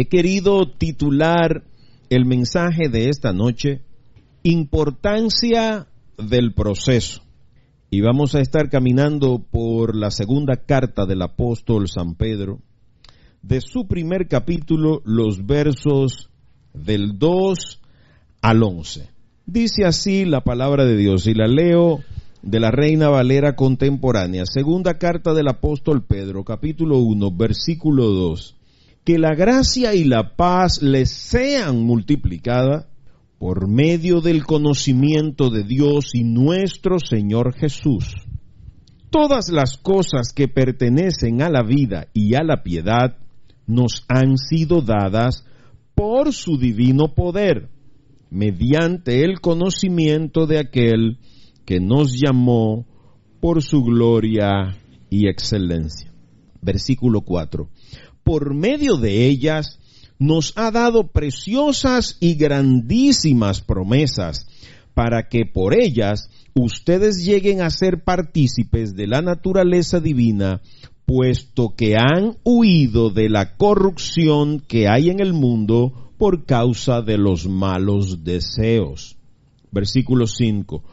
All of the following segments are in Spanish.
He querido titular el mensaje de esta noche, Importancia del proceso. Y vamos a estar caminando por la segunda carta del apóstol San Pedro, de su primer capítulo, los versos del 2 al 11. Dice así la palabra de Dios, y la leo de la Reina Valera contemporánea. Segunda carta del apóstol Pedro, capítulo 1, versículo 2. Que la gracia y la paz les sean multiplicadas por medio del conocimiento de Dios y nuestro Señor Jesús. Todas las cosas que pertenecen a la vida y a la piedad nos han sido dadas por su divino poder, mediante el conocimiento de aquel que nos llamó por su gloria y excelencia. Versículo 4. Por medio de ellas nos ha dado preciosas y grandísimas promesas, para que por ellas ustedes lleguen a ser partícipes de la naturaleza divina, puesto que han huido de la corrupción que hay en el mundo por causa de los malos deseos. Versículo 5.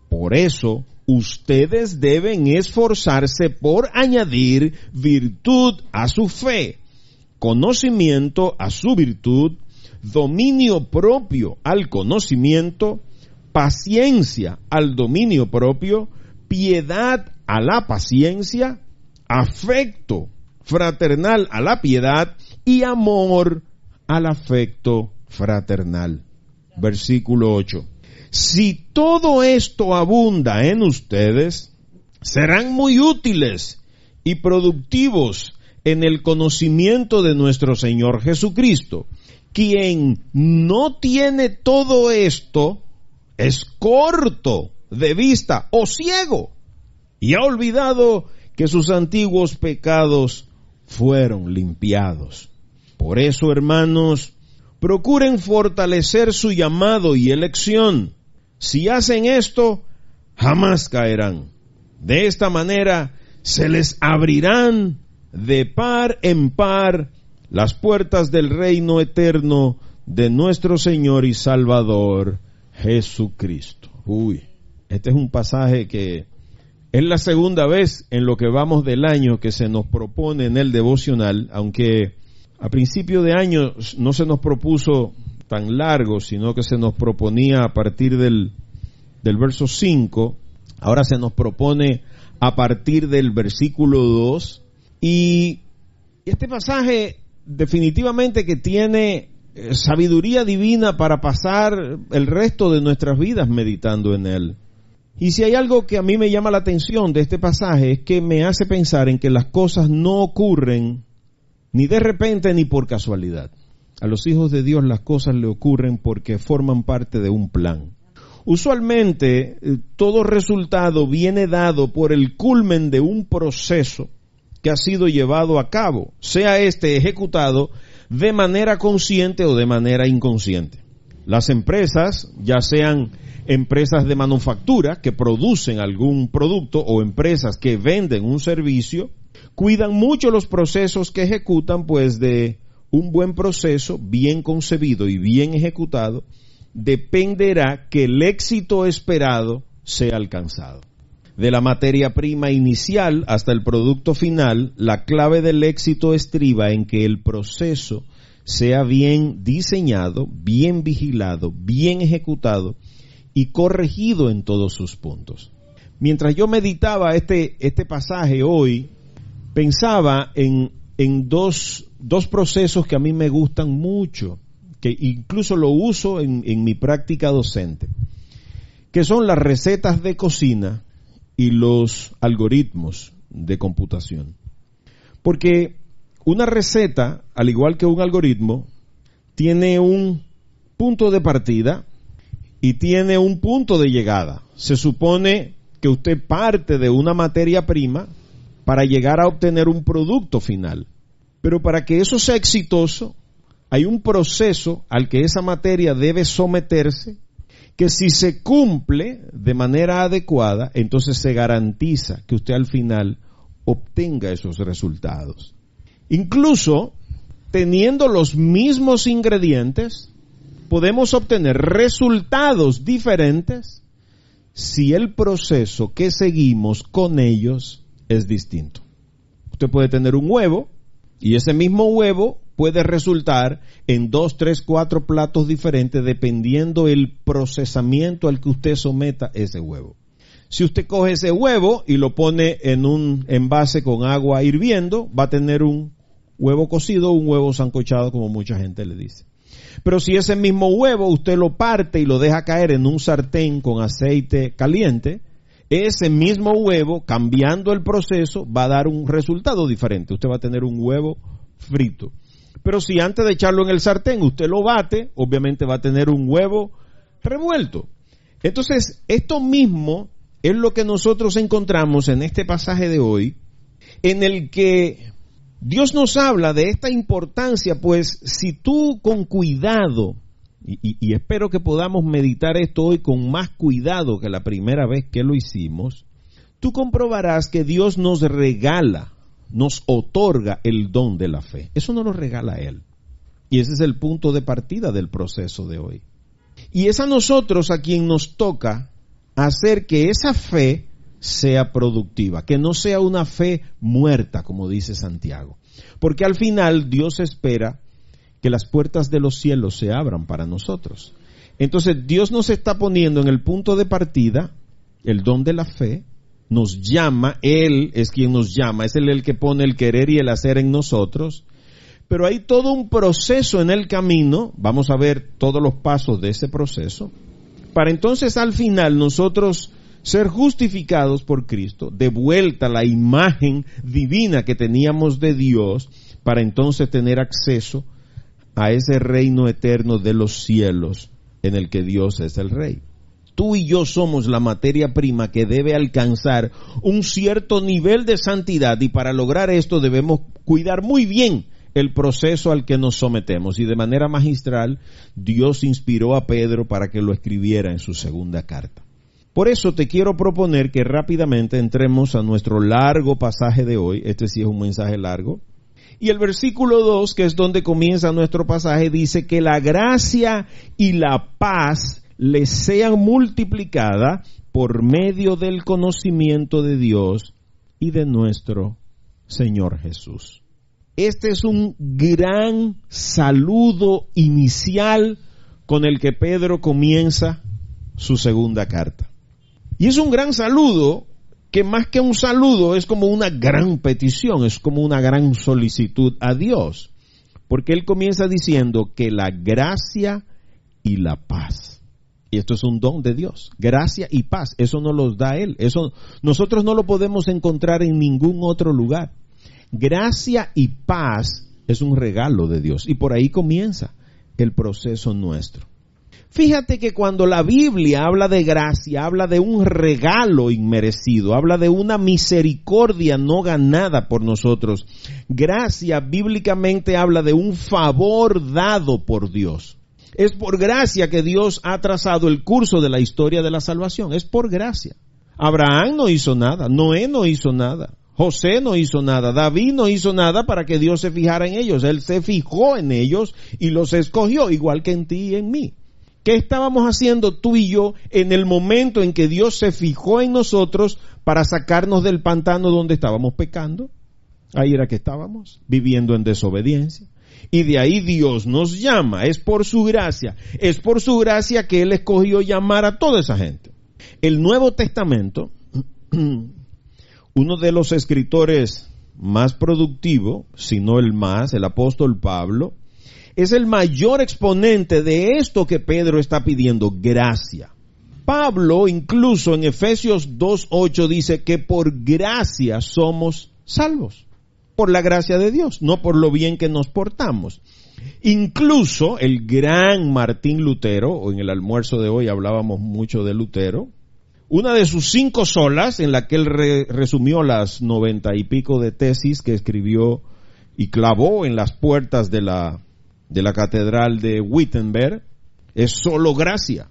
Por eso, ustedes deben esforzarse por añadir virtud a su fe, conocimiento a su virtud, dominio propio al conocimiento, paciencia al dominio propio, piedad a la paciencia, afecto fraternal a la piedad y amor al afecto fraternal. Versículo 8. Si todo esto abunda en ustedes, serán muy útiles y productivos en el conocimiento de nuestro Señor Jesucristo. Quien no tiene todo esto es corto de vista o ciego y ha olvidado que sus antiguos pecados fueron limpiados. Por eso, hermanos, procuren fortalecer su llamado y elección. Si hacen esto, jamás caerán. De esta manera se les abrirán de par en par las puertas del reino eterno de nuestro Señor y Salvador Jesucristo. Este es un pasaje que es la segunda vez en lo que vamos del año que se nos propone en el devocional, aunque a principio de año no se nos propuso tan largo, sino que se nos proponía a partir del verso 5, ahora se nos propone a partir del versículo 2, y este pasaje definitivamente que tiene sabiduría divina para pasar el resto de nuestras vidas meditando en él. Y si hay algo que a mí me llama la atención de este pasaje, es que me hace pensar en que las cosas no ocurren ni de repente ni por casualidad. A los hijos de Dios las cosas le ocurren porque forman parte de un plan. Usualmente todo resultado viene dado por el culmen de un proceso que ha sido llevado a cabo, sea este ejecutado de manera consciente o de manera inconsciente. Las empresas, ya sean empresas de manufactura que producen algún producto o empresas que venden un servicio, cuidan mucho los procesos que ejecutan, pues de un buen proceso, bien concebido y bien ejecutado, dependerá que el éxito esperado sea alcanzado. De la materia prima inicial hasta el producto final, la clave del éxito estriba en que el proceso sea bien diseñado, bien vigilado, bien ejecutado y corregido en todos sus puntos. Mientras yo meditaba este pasaje hoy, pensaba en dos procesos que a mí me gustan mucho, que incluso lo uso en mi práctica docente, que son las recetas de cocina y los algoritmos de computación. Porque una receta, al igual que un algoritmo, tiene un punto de partida y tiene un punto de llegada. Se supone que usted parte de una materia prima para llegar a obtener un producto final. Pero para que eso sea exitoso, hay un proceso al que esa materia debe someterse, que si se cumple de manera adecuada, entonces se garantiza que usted al final obtenga esos resultados. Incluso teniendo los mismos ingredientes, podemos obtener resultados diferentes si el proceso que seguimos con ellos es distinto. Usted puede tener un huevo y ese mismo huevo puede resultar en 2, 3, 4 platos diferentes dependiendo el procesamiento al que usted someta ese huevo. Si usted coge ese huevo y lo pone en un envase con agua hirviendo, va a tener un huevo cocido o un huevo sancochado, como mucha gente le dice. Pero si ese mismo huevo usted lo parte y lo deja caer en un sartén con aceite caliente, ese mismo huevo, cambiando el proceso, va a dar un resultado diferente. Usted va a tener un huevo frito. Pero si antes de echarlo en el sartén usted lo bate, obviamente va a tener un huevo revuelto. Entonces, esto mismo es lo que nosotros encontramos en este pasaje de hoy, en el que Dios nos habla de esta importancia, pues si tú con cuidado, y espero que podamos meditar esto hoy con más cuidado que la primera vez que lo hicimos, tú comprobarás que Dios nos regala, nos otorga el don de la fe. Eso no lo regala Él. Y ese es el punto de partida del proceso de hoy. Y es a nosotros a quien nos toca hacer que esa fe sea productiva, que no sea una fe muerta, como dice Santiago. Porque al final Dios espera que las puertas de los cielos se abran para nosotros. Entonces Dios nos está poniendo en el punto de partida el don de la fe, nos llama, Él es quien nos llama, es Él el que pone el querer y el hacer en nosotros, pero hay todo un proceso en el camino, vamos a ver todos los pasos de ese proceso, para entonces al final nosotros ser justificados por Cristo, de vuelta a la imagen divina que teníamos de Dios, para entonces tener acceso a ese reino eterno de los cielos en el que Dios es el Rey. Tú y yo somos la materia prima que debe alcanzar un cierto nivel de santidad, y para lograr esto debemos cuidar muy bien el proceso al que nos sometemos. Y de manera magistral, Dios inspiró a Pedro para que lo escribiera en su segunda carta. Por eso te quiero proponer que rápidamente entremos a nuestro largo pasaje de hoy. Este sí es un mensaje largo. Y el versículo 2, que es donde comienza nuestro pasaje, dice que la gracia y la paz les sean multiplicadas por medio del conocimiento de Dios y de nuestro Señor Jesús. Este es un gran saludo inicial con el que Pedro comienza su segunda carta. Y es un gran saludo que más que un saludo es como una gran petición, es como una gran solicitud a Dios. Porque él comienza diciendo que la gracia y la paz. Y esto es un don de Dios, gracia y paz, eso no los da Él, eso nosotros no lo podemos encontrar en ningún otro lugar. Gracia y paz es un regalo de Dios, y por ahí comienza el proceso nuestro. Fíjate que cuando la Biblia habla de gracia, habla de un regalo inmerecido, habla de una misericordia no ganada por nosotros. Gracia bíblicamente habla de un favor dado por Dios. Es por gracia que Dios ha trazado el curso de la historia de la salvación. Es por gracia. Abraham no hizo nada, Noé no hizo nada, José no hizo nada, David no hizo nada para que Dios se fijara en ellos. Él se fijó en ellos y los escogió, igual que en ti y en mí. ¿Qué estábamos haciendo tú y yo en el momento en que Dios se fijó en nosotros para sacarnos del pantano donde estábamos pecando? Ahí era que estábamos, viviendo en desobediencia. Y de ahí Dios nos llama, es por su gracia que Él escogió llamar a toda esa gente. El Nuevo Testamento, uno de los escritores más productivos, si no el más, el apóstol Pablo, es el mayor exponente de esto que Pedro está pidiendo, gracia. Pablo, incluso en Efesios 2:8, dice que por gracia somos salvos. Por la gracia de Dios, no por lo bien que nos portamos. Incluso el gran Martín Lutero, o en el almuerzo de hoy hablábamos mucho de Lutero, una de sus 5 solas, en la que él resumió las 90 y pico de tesis que escribió y clavó en las puertas de la catedral de Wittenberg, es solo gracia.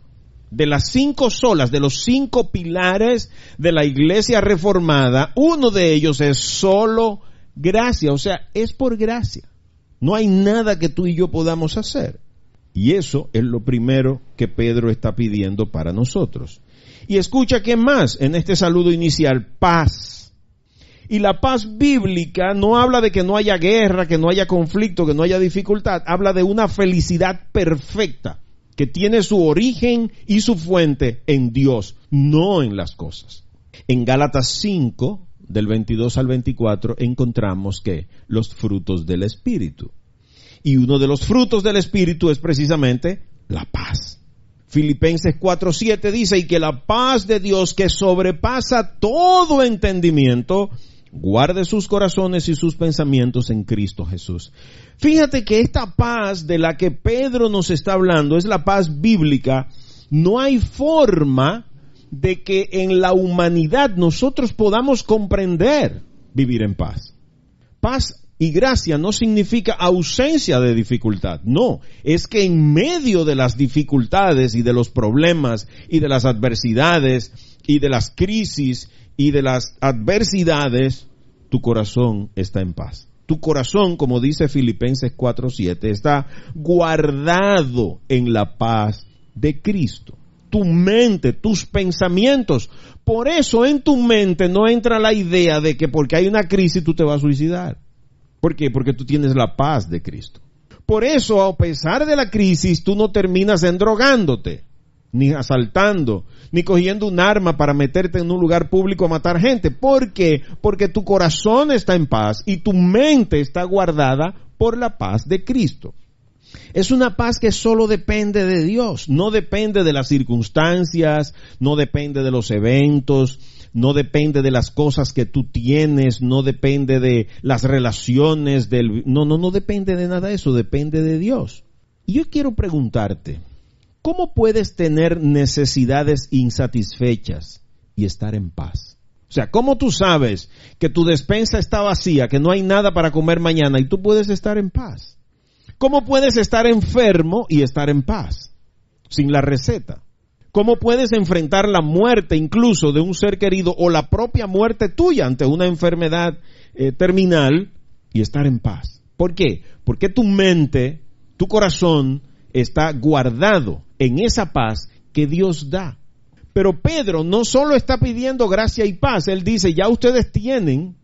De las 5 solas, de los 5 pilares de la iglesia reformada, uno de ellos es solo gracia, o sea, es por gracia. No hay nada que tú y yo podamos hacer. Y eso es lo primero que Pedro está pidiendo para nosotros. Y escucha qué más en este saludo inicial: paz. Y la paz bíblica no habla de que no haya guerra, que no haya conflicto, que no haya dificultad. Habla de una felicidad perfecta que tiene su origen y su fuente en Dios, no en las cosas. En Gálatas 5, del 22 al 24, encontramos que los frutos del Espíritu. Y uno de los frutos del Espíritu es precisamente la paz. Filipenses 4:7 dice: y que la paz de Dios, que sobrepasa todo entendimiento, guarde sus corazones y sus pensamientos en Cristo Jesús. Fíjate que esta paz de la que Pedro nos está hablando es la paz bíblica. No hay forma de que en la humanidad nosotros podamos comprender vivir en paz. Paz y gracia no significa ausencia de dificultad. No, es que en medio de las dificultades y de los problemas y de las adversidades y de las crisis y de las adversidades, tu corazón está en paz. Tu corazón, como dice Filipenses 4:7, está guardado en la paz de Cristo. Tu mente, tus pensamientos. Por eso en tu mente no entra la idea de que porque hay una crisis tú te vas a suicidar. ¿Por qué? Porque tú tienes la paz de Cristo. Por eso, a pesar de la crisis, tú no terminas endrogándote, ni asaltando, ni cogiendo un arma para meterte en un lugar público a matar gente. ¿Por qué? Porque tu corazón está en paz y tu mente está guardada por la paz de Cristo. Es una paz que solo depende de Dios, no depende de las circunstancias, no depende de los eventos, no depende de las cosas que tú tienes, no depende de las relaciones, no depende de nada de eso, depende de Dios. Y yo quiero preguntarte, ¿cómo puedes tener necesidades insatisfechas y estar en paz? O sea, ¿cómo tú sabes que tu despensa está vacía, que no hay nada para comer mañana y tú puedes estar en paz? ¿Cómo puedes estar enfermo y estar en paz? Sin la receta. ¿Cómo puedes enfrentar la muerte incluso de un ser querido o la propia muerte tuya ante una enfermedad terminal y estar en paz? ¿Por qué? Porque tu mente, tu corazón está guardado en esa paz que Dios da. Pero Pedro no solo está pidiendo gracia y paz, él dice, ya ustedes tienen,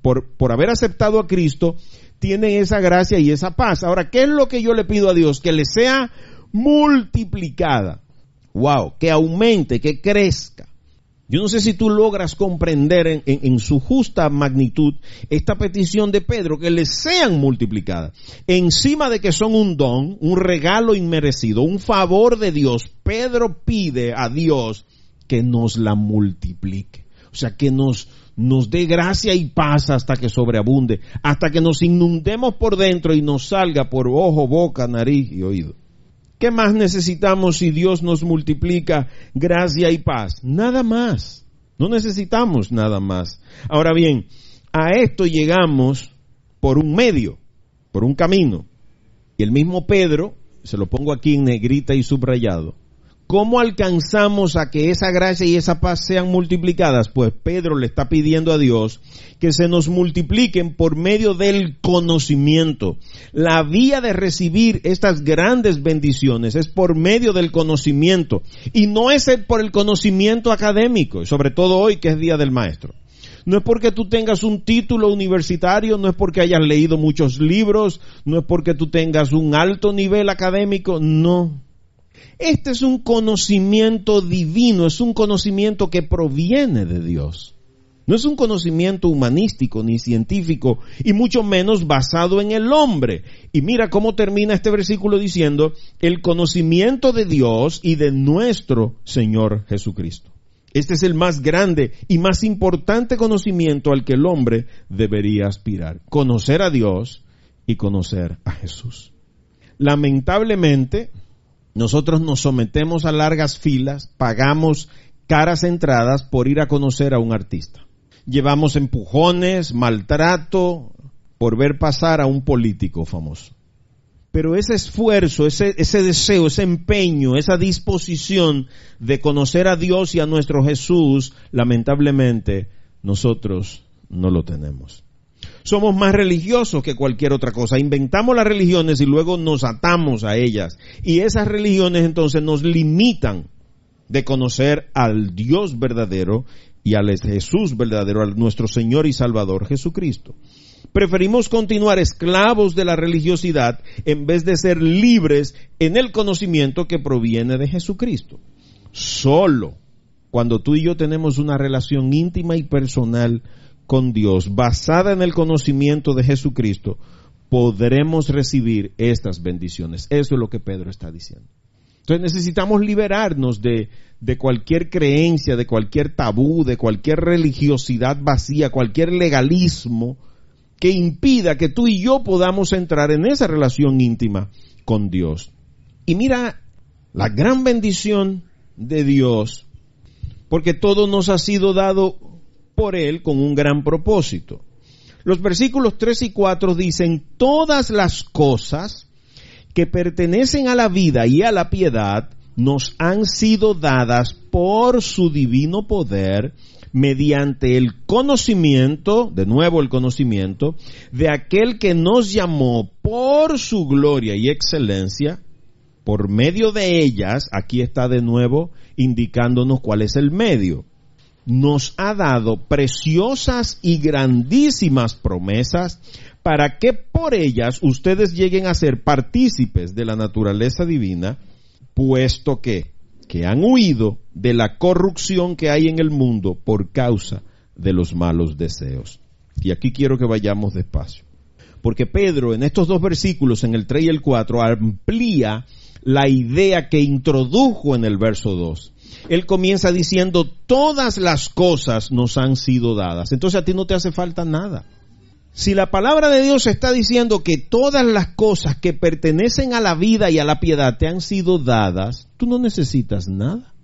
por haber aceptado a Cristo, tienen esa gracia y esa paz. Ahora, ¿qué es lo que yo le pido a Dios? Que le sea multiplicada. Wow, que aumente, que crezca. Yo no sé si tú logras comprender en su justa magnitud esta petición de Pedro, que les sean multiplicadas. Encima de que son un don, un regalo inmerecido, un favor de Dios, Pedro pide a Dios que nos la multiplique. O sea, que nos dé gracia y paz hasta que sobreabunde, hasta que nos inundemos por dentro y nos salga por ojo, boca, nariz y oído. ¿Qué más necesitamos si Dios nos multiplica gracia y paz? Nada más. No necesitamos nada más. Ahora bien, a esto llegamos por un medio, por un camino. Y el mismo Pedro, se lo pongo aquí en negrita y subrayado. ¿Cómo alcanzamos a que esa gracia y esa paz sean multiplicadas? Pues Pedro le está pidiendo a Dios que se nos multipliquen por medio del conocimiento. La vía de recibir estas grandes bendiciones es por medio del conocimiento. Y no es por el conocimiento académico, sobre todo hoy que es Día del Maestro. No es porque tú tengas un título universitario, no es porque hayas leído muchos libros, no es porque tú tengas un alto nivel académico, no. Este es un conocimiento divino, es un conocimiento que proviene de Dios. No es un conocimiento humanístico ni científico y mucho menos basado en el hombre. Y mira cómo termina este versículo diciendo, el conocimiento de Dios y de nuestro Señor Jesucristo. Este es el más grande y más importante conocimiento al que el hombre debería aspirar. Conocer a Dios y conocer a Jesús. Lamentablemente, nosotros nos sometemos a largas filas, pagamos caras entradas por ir a conocer a un artista. Llevamos empujones, maltrato, por ver pasar a un político famoso. Pero ese esfuerzo, ese deseo, ese empeño, esa disposición de conocer a Dios y a nuestro Jesús, lamentablemente, nosotros no lo tenemos. Somos más religiosos que cualquier otra cosa. Inventamos las religiones y luego nos atamos a ellas. Y esas religiones entonces nos limitan de conocer al Dios verdadero y al Jesús verdadero, a nuestro Señor y Salvador Jesucristo. Preferimos continuar esclavos de la religiosidad en vez de ser libres en el conocimiento que proviene de Jesucristo. Solo cuando tú y yo tenemos una relación íntima y personal con Dios, basada en el conocimiento de Jesucristo, podremos recibir estas bendiciones. Eso es lo que Pedro está diciendo. Entonces necesitamos liberarnos de cualquier creencia, de cualquier tabú, de cualquier religiosidad vacía, cualquier legalismo que impida que tú y yo podamos entrar en esa relación íntima con Dios. Y mira la gran bendición de Dios, porque todo nos ha sido dado por Él con un gran propósito. Los versículos 3 y 4 dicen: todas las cosas que pertenecen a la vida y a la piedad nos han sido dadas por su divino poder mediante el conocimiento, de nuevo el conocimiento, de aquel que nos llamó por su gloria y excelencia. Por medio de ellas, aquí está de nuevo indicándonos cuál es el medio. Nos ha dado preciosas y grandísimas promesas para que por ellas ustedes lleguen a ser partícipes de la naturaleza divina, puesto que han huido de la corrupción que hay en el mundo por causa de los malos deseos. Y aquí quiero que vayamos despacio, porque Pedro en estos dos versículos, en el 3 y el 4, amplía la idea que introdujo en el verso 2. Él comienza diciendo: todas las cosas nos han sido dadas. Entonces a ti no te hace falta nada. Si la palabra de Dios está diciendo que todas las cosas que pertenecen a la vida y a la piedad te han sido dadas, tú no necesitas nada.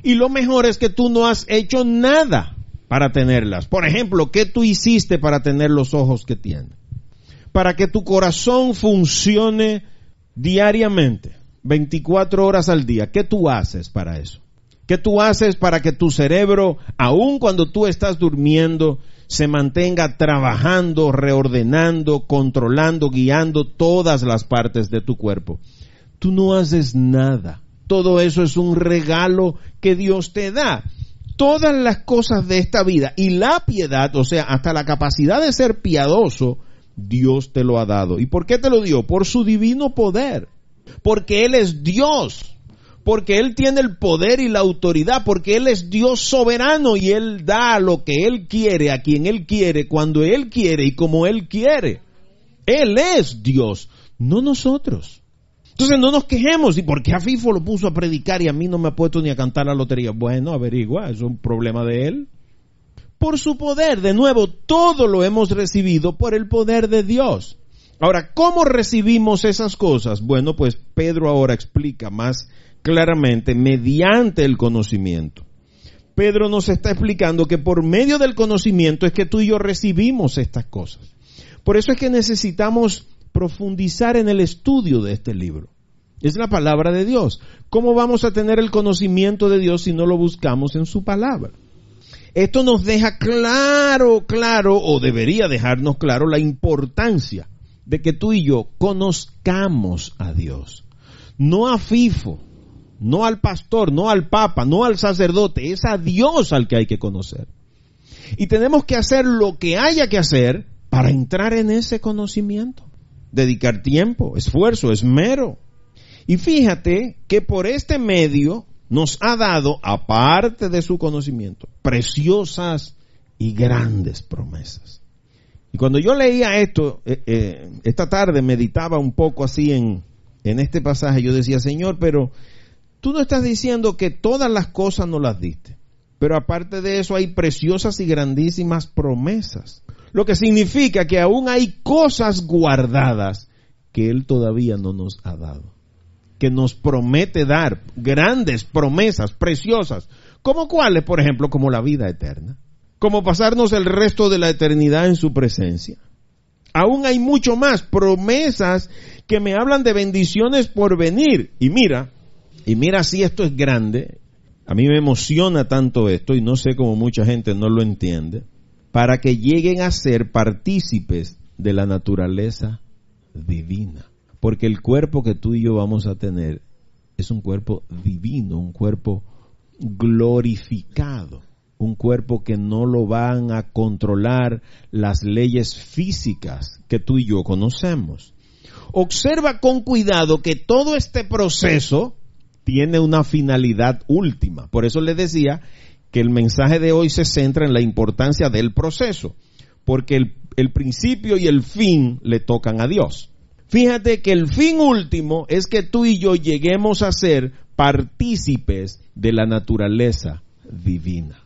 Y lo mejor es que tú no has hecho nada para tenerlas. Por ejemplo, ¿qué tú hiciste para tener los ojos que tienes? Para que tu corazón funcione diariamente, 24 horas al día. ¿Qué tú haces para eso? ¿Qué tú haces para que tu cerebro, aun cuando tú estás durmiendo, se mantenga trabajando, reordenando, controlando, guiando todas las partes de tu cuerpo? Tú no haces nada. Todo eso es un regalo que Dios te da. Todas las cosas de esta vida y la piedad, o sea, hasta la capacidad de ser piadoso, Dios te lo ha dado. ¿Y por qué te lo dio? Por su divino poder. Porque Él es Dios. Porque Él tiene el poder y la autoridad, porque Él es Dios soberano y Él da lo que Él quiere, a quien Él quiere, cuando Él quiere y como Él quiere. Él es Dios, no nosotros. Entonces no nos quejemos. ¿Y por qué a Fifo lo puso a predicar y a mí no me ha puesto ni a cantar la lotería? Bueno, averigua, eso es un problema de Él. Por su poder, de nuevo, todo lo hemos recibido por el poder de Dios. Ahora, ¿cómo recibimos esas cosas? Bueno, pues Pedro ahora explica más claramente mediante el conocimiento. Pedro nos está explicando que por medio del conocimiento es que tú y yo recibimos estas cosas. Por eso es que necesitamos profundizar en el estudio de este libro. Es la palabra de Dios. ¿Cómo vamos a tener el conocimiento de Dios si no lo buscamos en su palabra? Esto nos deja claro, o debería dejarnos claro, la importancia de que tú y yo conozcamos a Dios. No a Fifo, no al pastor, no al papa, no al sacerdote, es a Dios al que hay que conocer. Y tenemos que hacer lo que haya que hacer para entrar en ese conocimiento. Dedicar tiempo, esfuerzo, esmero. Y fíjate que por este medio nos ha dado, aparte de su conocimiento, preciosas y grandes promesas. Y cuando yo leía esto, esta tarde meditaba un poco así en este pasaje, yo decía: Señor, pero tú no estás diciendo que todas las cosas nos las diste, pero aparte de eso hay preciosas y grandísimas promesas, lo que significa que aún hay cosas guardadas que Él todavía no nos ha dado, que nos promete dar, grandes promesas preciosas. ¿Cómo cuáles? Por ejemplo, como la vida eterna, como pasarnos el resto de la eternidad en su presencia. Aún hay mucho más, promesas que me hablan de bendiciones por venir. Y mira si esto es grande, a mí me emociona tanto esto y no sé cómo mucha gente no lo entiende. para que lleguen a ser partícipes de la naturaleza divina. Porque el cuerpo que tú y yo vamos a tener es un cuerpo divino, un cuerpo glorificado, un cuerpo que no lo van a controlar las leyes físicas que tú y yo conocemos. Observa con cuidado que todo este proceso tiene una finalidad última. Por eso les decía que el mensaje de hoy se centra en la importancia del proceso, porque el principio y el fin le tocan a Dios. Fíjate que el fin último es que tú y yo lleguemos a ser partícipes de la naturaleza divina.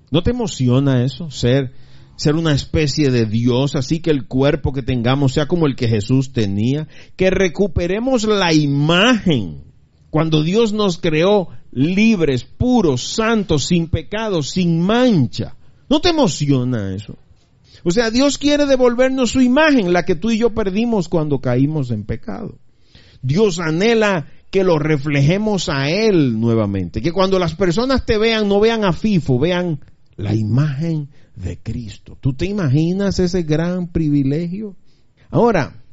¿No te emociona eso? Ser una especie de Dios, así que el cuerpo que tengamos sea como el que Jesús tenía, que recuperemos la imagen. Cuando Dios nos creó libres, puros, santos, sin pecado, sin mancha. ¿No te emociona eso? O sea, Dios quiere devolvernos su imagen, la que tú y yo perdimos cuando caímos en pecado. Dios anhela que lo reflejemos a Él nuevamente. Que cuando las personas te vean, no vean a Fifo, vean la imagen de Cristo. ¿Tú te imaginas ese gran privilegio? Ahora,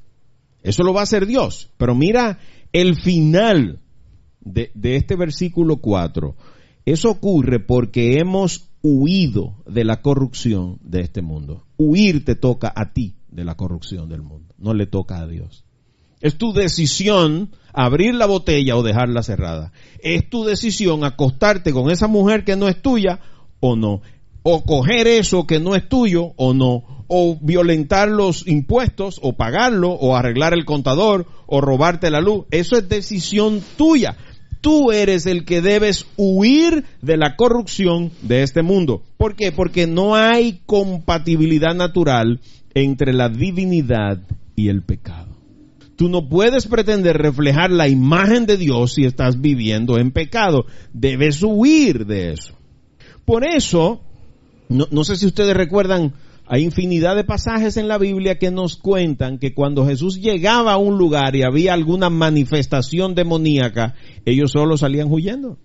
eso lo va a hacer Dios. Pero mira el final de este versículo 4. Eso ocurre porque hemos huido de la corrupción de este mundo. Huir te toca a ti de la corrupción del mundo, no le toca a Dios. Es tu decisión abrir la botella o dejarla cerrada. Es tu decisión acostarte con esa mujer que no es tuya o no. O coger eso que no es tuyo o no. O violentar los impuestos o pagarlo o arreglar el contador o robarte la luz. Eso es decisión tuya. Tú eres el que debes huir de la corrupción de este mundo. ¿Por qué? Porque no hay compatibilidad natural entre la divinidad y el pecado. Tú no puedes pretender reflejar la imagen de Dios si estás viviendo en pecado. Debes huir de eso. Por eso, no sé si ustedes recuerdan, hay infinidad de pasajes en la Biblia que nos cuentan que cuando Jesús llegaba a un lugar y había alguna manifestación demoníaca, ellos solo salían huyendo.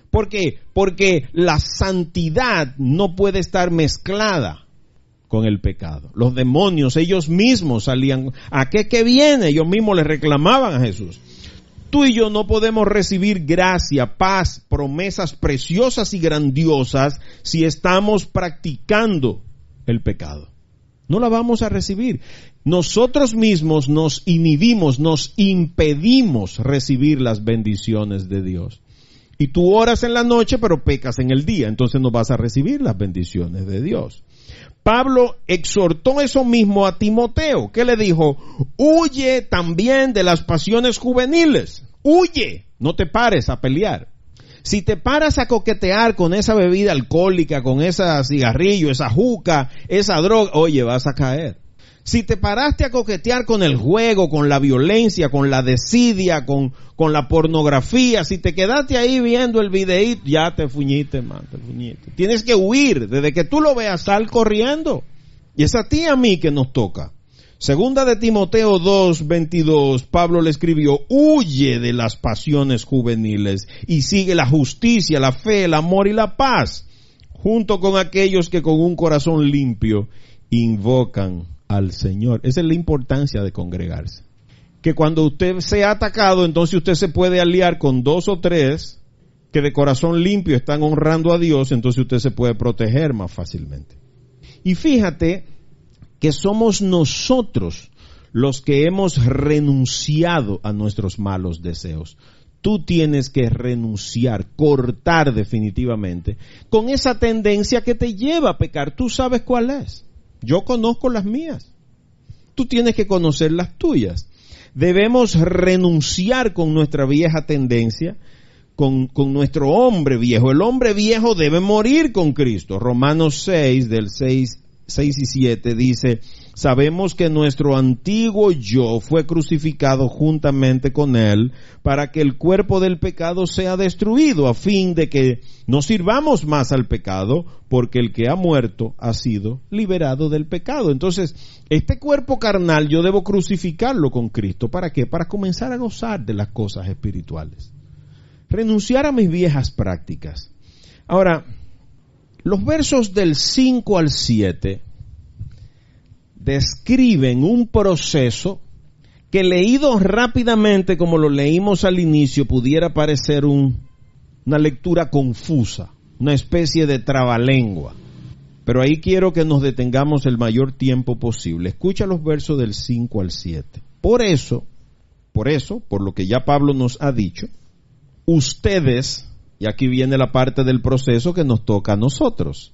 ¿Por qué? Porque la santidad no puede estar mezclada con el pecado. Los demonios, ellos mismos salían. ¿A qué que viene? Ellos mismos le reclamaban a Jesús. Tú y yo no podemos recibir gracia, paz, promesas preciosas y grandiosas si estamos practicando el pecado. No la vamos a recibir. Nosotros mismos nos inhibimos, nos impedimos recibir las bendiciones de Dios. Y tú oras en la noche, pero pecas en el día, entonces no vas a recibir las bendiciones de Dios. Pablo exhortó eso mismo a Timoteo, que le dijo: huye también de las pasiones juveniles. Huye, no te pares a pelear. Si te paras a coquetear con esa bebida alcohólica, con ese cigarrillo, esa juca, esa droga, oye, vas a caer. Si te paraste a coquetear con el juego, con la violencia, con la desidia, con la pornografía, si te quedaste ahí viendo el videíto, ya te fuñiste, man, te fuñiste. Tienes que huir, desde que tú lo veas, sal corriendo. Y es a ti y a mí que nos toca. Segunda de Timoteo 2:22, Pablo le escribió: huye de las pasiones juveniles y sigue la justicia, la fe, el amor y la paz, junto con aquellos que con un corazón limpio invocan al Señor. Esa es la importancia de congregarse. Que cuando usted sea atacado, entonces usted se puede aliar con 2 o 3 que de corazón limpio están honrando a Dios, entonces usted se puede proteger más fácilmente. Y fíjate que somos nosotros los que hemos renunciado a nuestros malos deseos. Tú tienes que renunciar, cortar definitivamente con esa tendencia que te lleva a pecar. Tú sabes cuál es. Yo conozco las mías. Tú tienes que conocer las tuyas. Debemos renunciar con nuestra vieja tendencia, con nuestro hombre viejo. El hombre viejo debe morir con Cristo. Romanos 6, del 6 y 7 dice: sabemos que nuestro antiguo yo fue crucificado juntamente con él para que el cuerpo del pecado sea destruido, a fin de que no sirvamos más al pecado, porque el que ha muerto ha sido liberado del pecado. Entonces, este cuerpo carnal yo debo crucificarlo con Cristo. ¿Para qué? Para comenzar a gozar de las cosas espirituales. Renunciar a mis viejas prácticas. Ahora, los versos del 5 al 7 describen un proceso que leído rápidamente, como lo leímos al inicio, pudiera parecer una lectura confusa, una especie de trabalengua. Pero ahí quiero que nos detengamos el mayor tiempo posible. Escucha los versos del 5 al 7. Por eso, por lo que ya Pablo nos ha dicho, ustedes, y aquí viene la parte del proceso que nos toca a nosotros.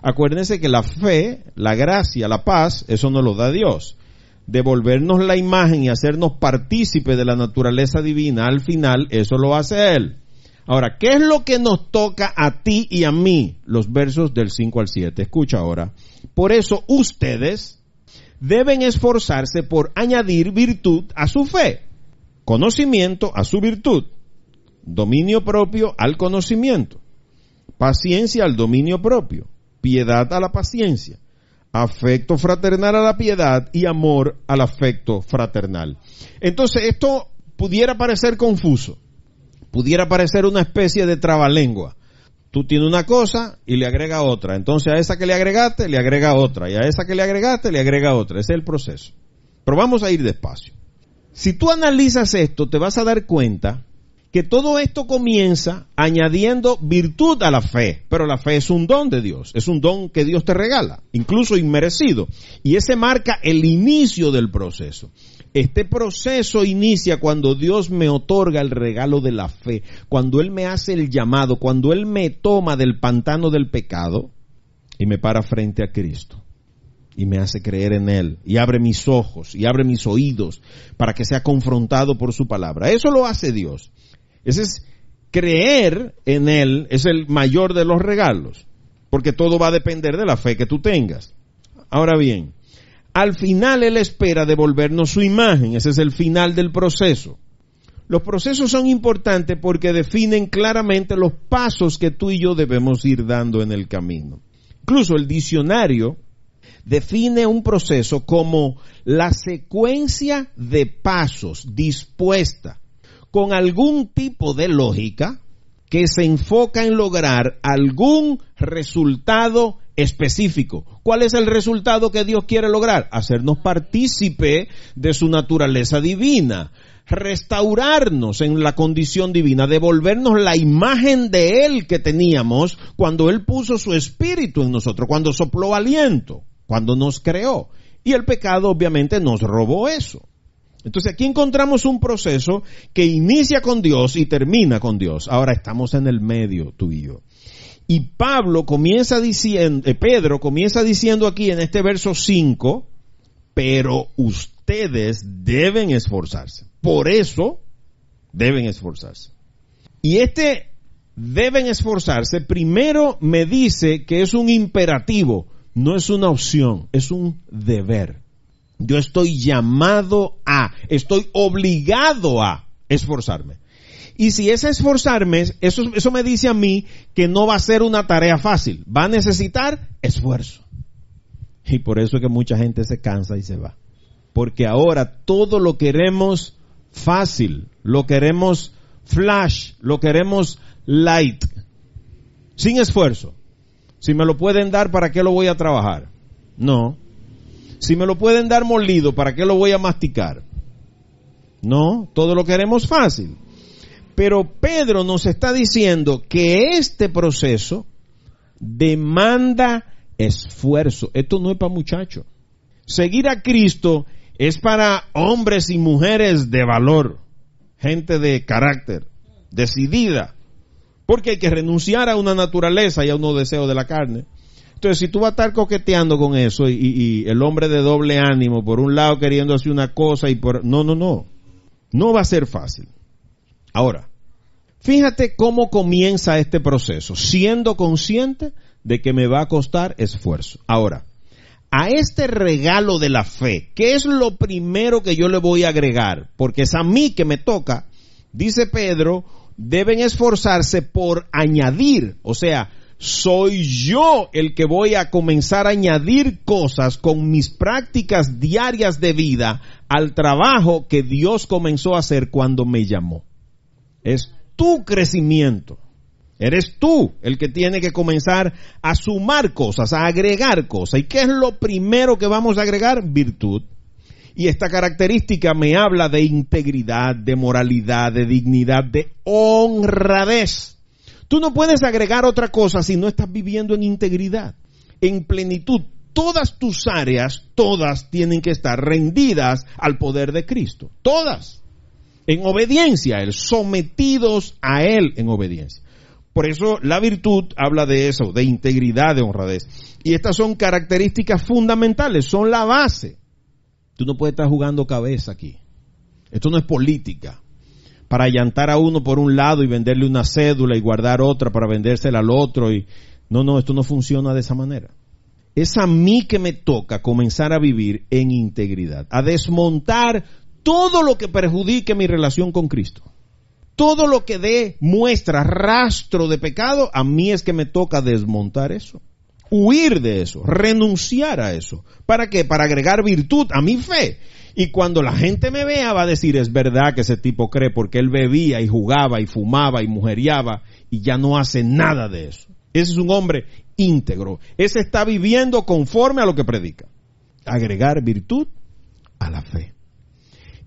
Acuérdense que la fe, la gracia, la paz, eso nos lo da Dios. Devolvernos la imagen y hacernos partícipes de la naturaleza divina, al final, eso lo hace Él. Ahora, ¿qué es lo que nos toca a ti y a mí? Los versos del 5 al 7. Escucha ahora. Por eso ustedes deben esforzarse por añadir virtud a su fe, conocimiento a su virtud, dominio propio al conocimiento, paciencia al dominio propio, piedad a la paciencia, afecto fraternal a la piedad y amor al afecto fraternal. Entonces, esto pudiera parecer confuso. Pudiera parecer una especie de trabalengua. Tú tienes una cosa y le agrega otra. Entonces a esa que le agregaste, le agrega otra. Y a esa que le agregaste, le agrega otra. Ese es el proceso. Pero vamos a ir despacio. Si tú analizas esto, te vas a dar cuenta que todo esto comienza añadiendo virtud a la fe. Pero la fe es un don de Dios. Es un don que Dios te regala, incluso inmerecido. Y ese marca el inicio del proceso. Este proceso inicia cuando Dios me otorga el regalo de la fe, cuando Él me hace el llamado, cuando Él me toma del pantano del pecado y me para frente a Cristo y me hace creer en Él y abre mis ojos y abre mis oídos para que sea confrontado por su palabra. Eso lo hace Dios. Ese es creer en Él, es el mayor de los regalos, porque todo va a depender de la fe que tú tengas. Ahora bien, al final Él espera devolvernos su imagen. Ese es el final del proceso. Los procesos son importantes porque definen claramente los pasos que tú y yo debemos ir dando en el camino. Incluso el diccionario define un proceso como la secuencia de pasos dispuesta con algún tipo de lógica que se enfoca en lograr algún resultado específico. ¿Cuál es el resultado que Dios quiere lograr? Hacernos partícipe de su naturaleza divina, restaurarnos en la condición divina, devolvernos la imagen de Él que teníamos cuando Él puso su espíritu en nosotros, cuando sopló aliento, cuando nos creó. Y el pecado obviamente nos robó eso. Entonces aquí encontramos un proceso que inicia con Dios y termina con Dios. Ahora estamos en el medio, tú y yo. Y Pedro comienza diciendo aquí en este verso 5, pero ustedes deben esforzarse. Por eso deben esforzarse. Y deben esforzarse, primero me dice que es un imperativo, no es una opción, es un deber. Yo estoy estoy obligado a esforzarme. Y si es esforzarme, eso me dice a mí que no va a ser una tarea fácil. Va a necesitar esfuerzo. Y por eso es que mucha gente se cansa y se va. Porque ahora todo lo queremos fácil, lo queremos flash, lo queremos light, sin esfuerzo. Si me lo pueden dar, ¿para qué lo voy a trabajar? No. Si me lo pueden dar molido, ¿para qué lo voy a masticar? No, todo lo queremos fácil. Pero Pedro nos está diciendo que este proceso demanda esfuerzo. Esto no es para muchachos. Seguir a Cristo es para hombres y mujeres de valor, gente de carácter, decidida, porque hay que renunciar a una naturaleza y a unos deseos de la carne. Entonces, si tú vas a estar coqueteando con eso y el hombre de doble ánimo, por un lado queriendo hacer una cosa y por... No va a ser fácil. Ahora, fíjate cómo comienza este proceso, siendo consciente de que me va a costar esfuerzo. Ahora, a este regalo de la fe, ¿qué es lo primero que yo le voy a agregar? Porque es a mí que me toca. Dice Pedro, deben esforzarse por añadir, o sea, soy yo el que voy a comenzar a añadir cosas con mis prácticas diarias de vida al trabajo que Dios comenzó a hacer cuando me llamó. Es tu crecimiento. Eres tú el que tiene que comenzar a sumar cosas, a agregar cosas. ¿Y qué es lo primero que vamos a agregar? Virtud. Y esta característica me habla de integridad, de moralidad, de dignidad, de honradez. Tú no puedes agregar otra cosa si no estás viviendo en integridad, en plenitud. Todas tus áreas, todas tienen que estar rendidas al poder de Cristo. Todas. En obediencia a Él, sometidos a Él en obediencia. Por eso la virtud habla de eso, de integridad, de honradez. Y estas son características fundamentales, son la base. Tú no puedes estar jugando cabeza aquí. Esto no es política. Para allantar a uno por un lado y venderle una cédula y guardar otra para vendérsela al otro. No, esto no funciona de esa manera. Es a mí que me toca comenzar a vivir en integridad, a desmontar todo lo que perjudique mi relación con Cristo. Todo lo que dé muestra, rastro de pecado, a mí es que me toca desmontar eso. Huir de eso, renunciar a eso. ¿Para qué? Para agregar virtud a mi fe. Y cuando la gente me vea va a decir, es verdad que ese tipo cree, porque él bebía y jugaba y fumaba y mujeriaba y ya no hace nada de eso. Ese es un hombre íntegro. Ese está viviendo conforme a lo que predica. Agregar virtud a la fe.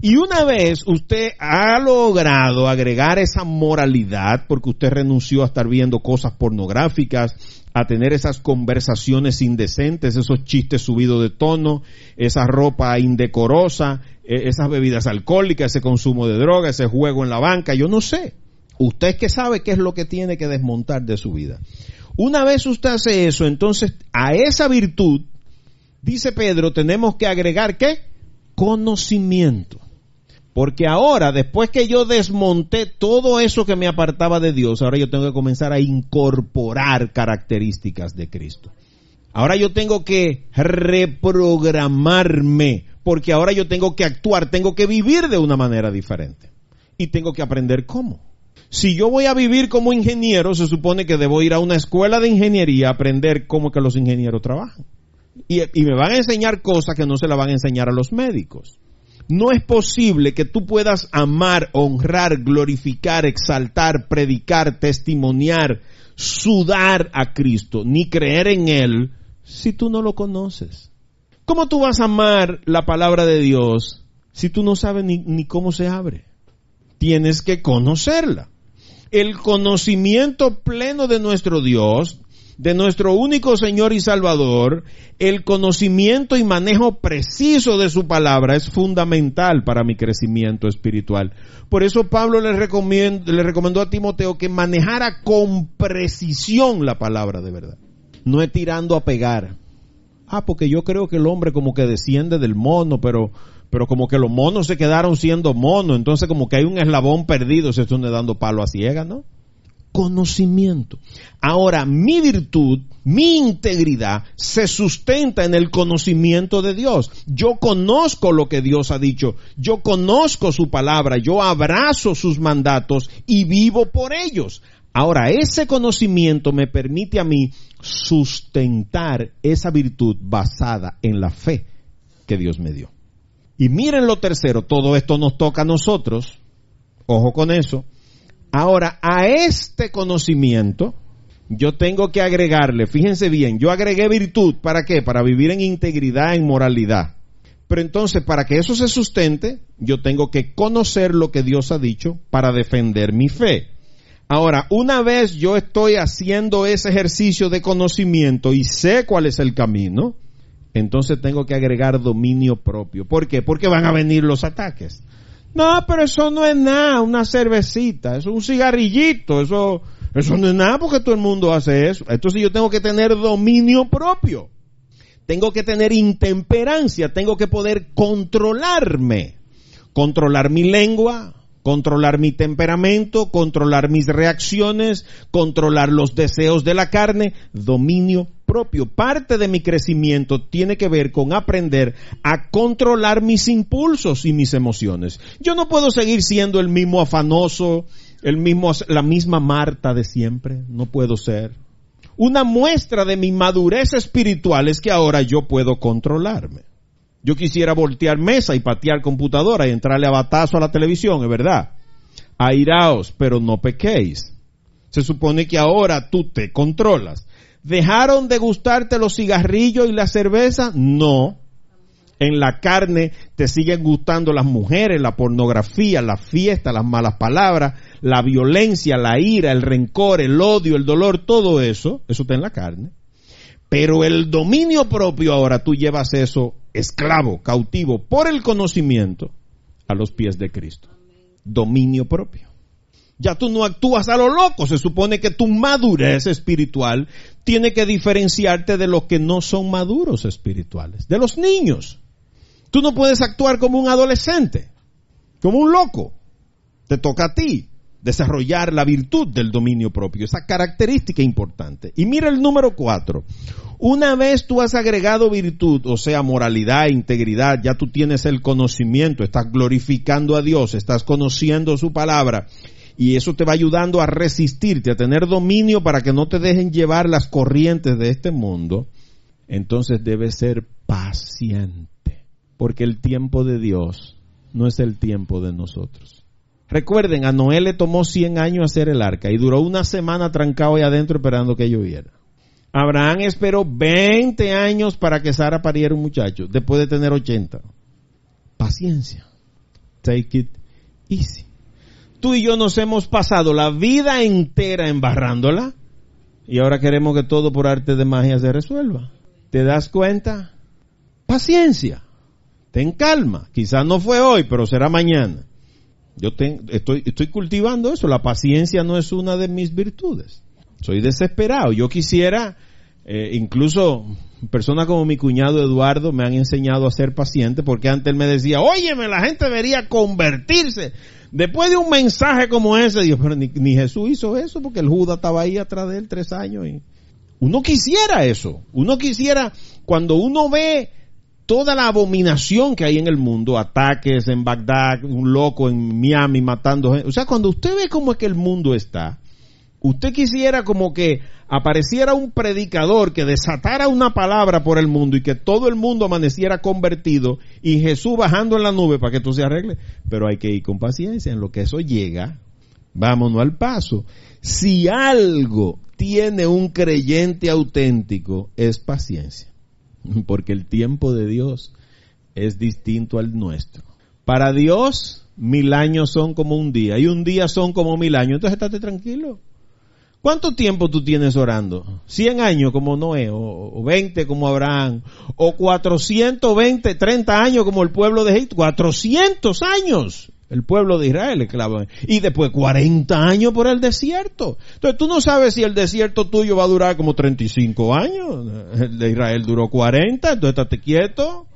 Y una vez usted ha logrado agregar esa moralidad, porque usted renunció a estar viendo cosas pornográficas, a tener esas conversaciones indecentes, esos chistes subidos de tono, esa ropa indecorosa, esas bebidas alcohólicas, ese consumo de droga, ese juego en la banca, yo no sé. Usted es que sabe qué es lo que tiene que desmontar de su vida. Una vez usted hace eso, entonces a esa virtud, dice Pedro, tenemos que agregar ¿qué? Conocimiento. Porque ahora, después que yo desmonté todo eso que me apartaba de Dios, ahora yo tengo que comenzar a incorporar características de Cristo. Ahora yo tengo que reprogramarme, porque ahora yo tengo que actuar, tengo que vivir de una manera diferente. Y tengo que aprender cómo. Si yo voy a vivir como ingeniero, se supone que debo ir a una escuela de ingeniería a aprender cómo que los ingenieros trabajan. Y me van a enseñar cosas que no se las van a enseñar a los médicos. No es posible que tú puedas amar, honrar, glorificar, exaltar, predicar, testimoniar, sudar a Cristo, ni creer en Él, si tú no lo conoces. ¿Cómo tú vas a amar la palabra de Dios si tú no sabes ni cómo se abre? Tienes que conocerla. El conocimiento pleno de nuestro Dios, de nuestro único Señor y Salvador, el conocimiento y manejo preciso de su palabra es fundamental para mi crecimiento espiritual. Por eso Pablo le recomendó a Timoteo que manejara con precisión la palabra de verdad. No es tirando a pegar. Porque yo creo que el hombre como que desciende del mono, pero como que los monos se quedaron siendo monos, entonces como que hay un eslabón perdido, se están dando palo a ciega, ¿no? Conocimiento. Ahora, mi virtud, mi integridad se sustenta en el conocimiento de Dios. Yo conozco lo que Dios ha dicho, yo conozco su palabra, yo abrazo sus mandatos y vivo por ellos. Ahora, ese conocimiento me permite a mí sustentar esa virtud basada en la fe que Dios me dio. Y miren lo tercero, todo esto nos toca a nosotros, ojo con eso. Ahora, a este conocimiento, yo tengo que agregarle, fíjense bien, yo agregué virtud, ¿para qué? Para vivir en integridad, en moralidad. Pero entonces, para que eso se sustente, yo tengo que conocer lo que Dios ha dicho para defender mi fe. Ahora, una vez yo estoy haciendo ese ejercicio de conocimiento y sé cuál es el camino, entonces tengo que agregar dominio propio. ¿Por qué? Porque van a venir los ataques. No, pero eso no es nada, una cervecita, eso es un cigarrillito, eso no es nada porque todo el mundo hace eso. Entonces yo tengo que tener dominio propio. Tengo que tener intemperancia, tengo que poder controlarme. Controlar mi lengua, controlar mi temperamento, controlar mis reacciones, controlar los deseos de la carne, dominio propio. Parte de mi crecimiento tiene que ver con aprender a controlar mis impulsos y mis emociones. Yo no puedo seguir siendo el mismo afanoso, la misma Marta de siempre. No puedo ser. Una muestra de mi madurez espiritual es que ahora yo puedo controlarme. Yo quisiera voltear mesa y patear computadora y entrarle a batazo a la televisión, es verdad. Airaos, pero no pequéis. Se supone que ahora tú te controlas. ¿Dejaron de gustarte los cigarrillos y la cerveza? No. En la carne te siguen gustando las mujeres, la pornografía, la fiesta, las malas palabras, la violencia, la ira, el rencor, el odio, el dolor, todo eso está en la carne. Pero el dominio propio ahora tú llevas eso esclavo, cautivo, por el conocimiento a los pies de Cristo. Dominio propio. Ya tú no actúas a lo loco. Se supone que tu madurez espiritual tiene que diferenciarte de los que no son maduros espirituales, de los niños. Tú no puedes actuar como un adolescente, como un loco. Te toca a ti desarrollar la virtud del dominio propio, esa característica importante. Y mira el número 4. Una vez tú has agregado virtud, o sea, moralidad, integridad, ya tú tienes el conocimiento, estás glorificando a Dios, estás conociendo su palabra, y eso te va ayudando a resistirte, a tener dominio para que no te dejen llevar las corrientes de este mundo. Entonces debes ser paciente, porque el tiempo de Dios no es el tiempo de nosotros. Recuerden, a Noé le tomó 100 años hacer el arca y duró una semana trancado ahí adentro esperando que lloviera. Abraham esperó 20 años para que Sara pariera un muchacho, después de tener 80. Paciencia. Take it easy. Tú y yo nos hemos pasado la vida entera embarrándola y ahora queremos que todo por arte de magia se resuelva. ¿Te das cuenta? Paciencia. Ten calma. Quizás no fue hoy, pero será mañana. Estoy cultivando eso. La paciencia no es una de mis virtudes. Soy desesperado. Yo quisiera, incluso personas como mi cuñado Eduardo me han enseñado a ser paciente, porque antes él me decía, óyeme, la gente debería convertirse. Después de un mensaje como ese, Dios, pero ni Jesús hizo eso, porque el Judas estaba ahí atrás de él 3 años. Y uno quisiera eso. Uno quisiera, cuando uno ve toda la abominación que hay en el mundo, ataques en Bagdad, un loco en Miami matando gente. O sea, cuando usted ve cómo es que el mundo está, usted quisiera como que apareciera un predicador que desatara una palabra por el mundo y que todo el mundo amaneciera convertido y Jesús bajando en la nube para que todo se arregle. Pero hay que ir con paciencia, en lo que eso llega, vámonos al paso. Si algo tiene un creyente auténtico, es paciencia. Porque el tiempo de Dios es distinto al nuestro. Para Dios, 1000 años son como un día y un día son como 1000 años. Entonces estate tranquilo. ¿Cuánto tiempo tú tienes orando? 100 años como Noé, o 20 como Abraham, o 420, 30 años como el pueblo de Egipto. 400 años el pueblo de Israel esclavo. Y después 40 años por el desierto. Entonces tú no sabes si el desierto tuyo va a durar como 35 años. El de Israel duró 40, entonces estate quieto.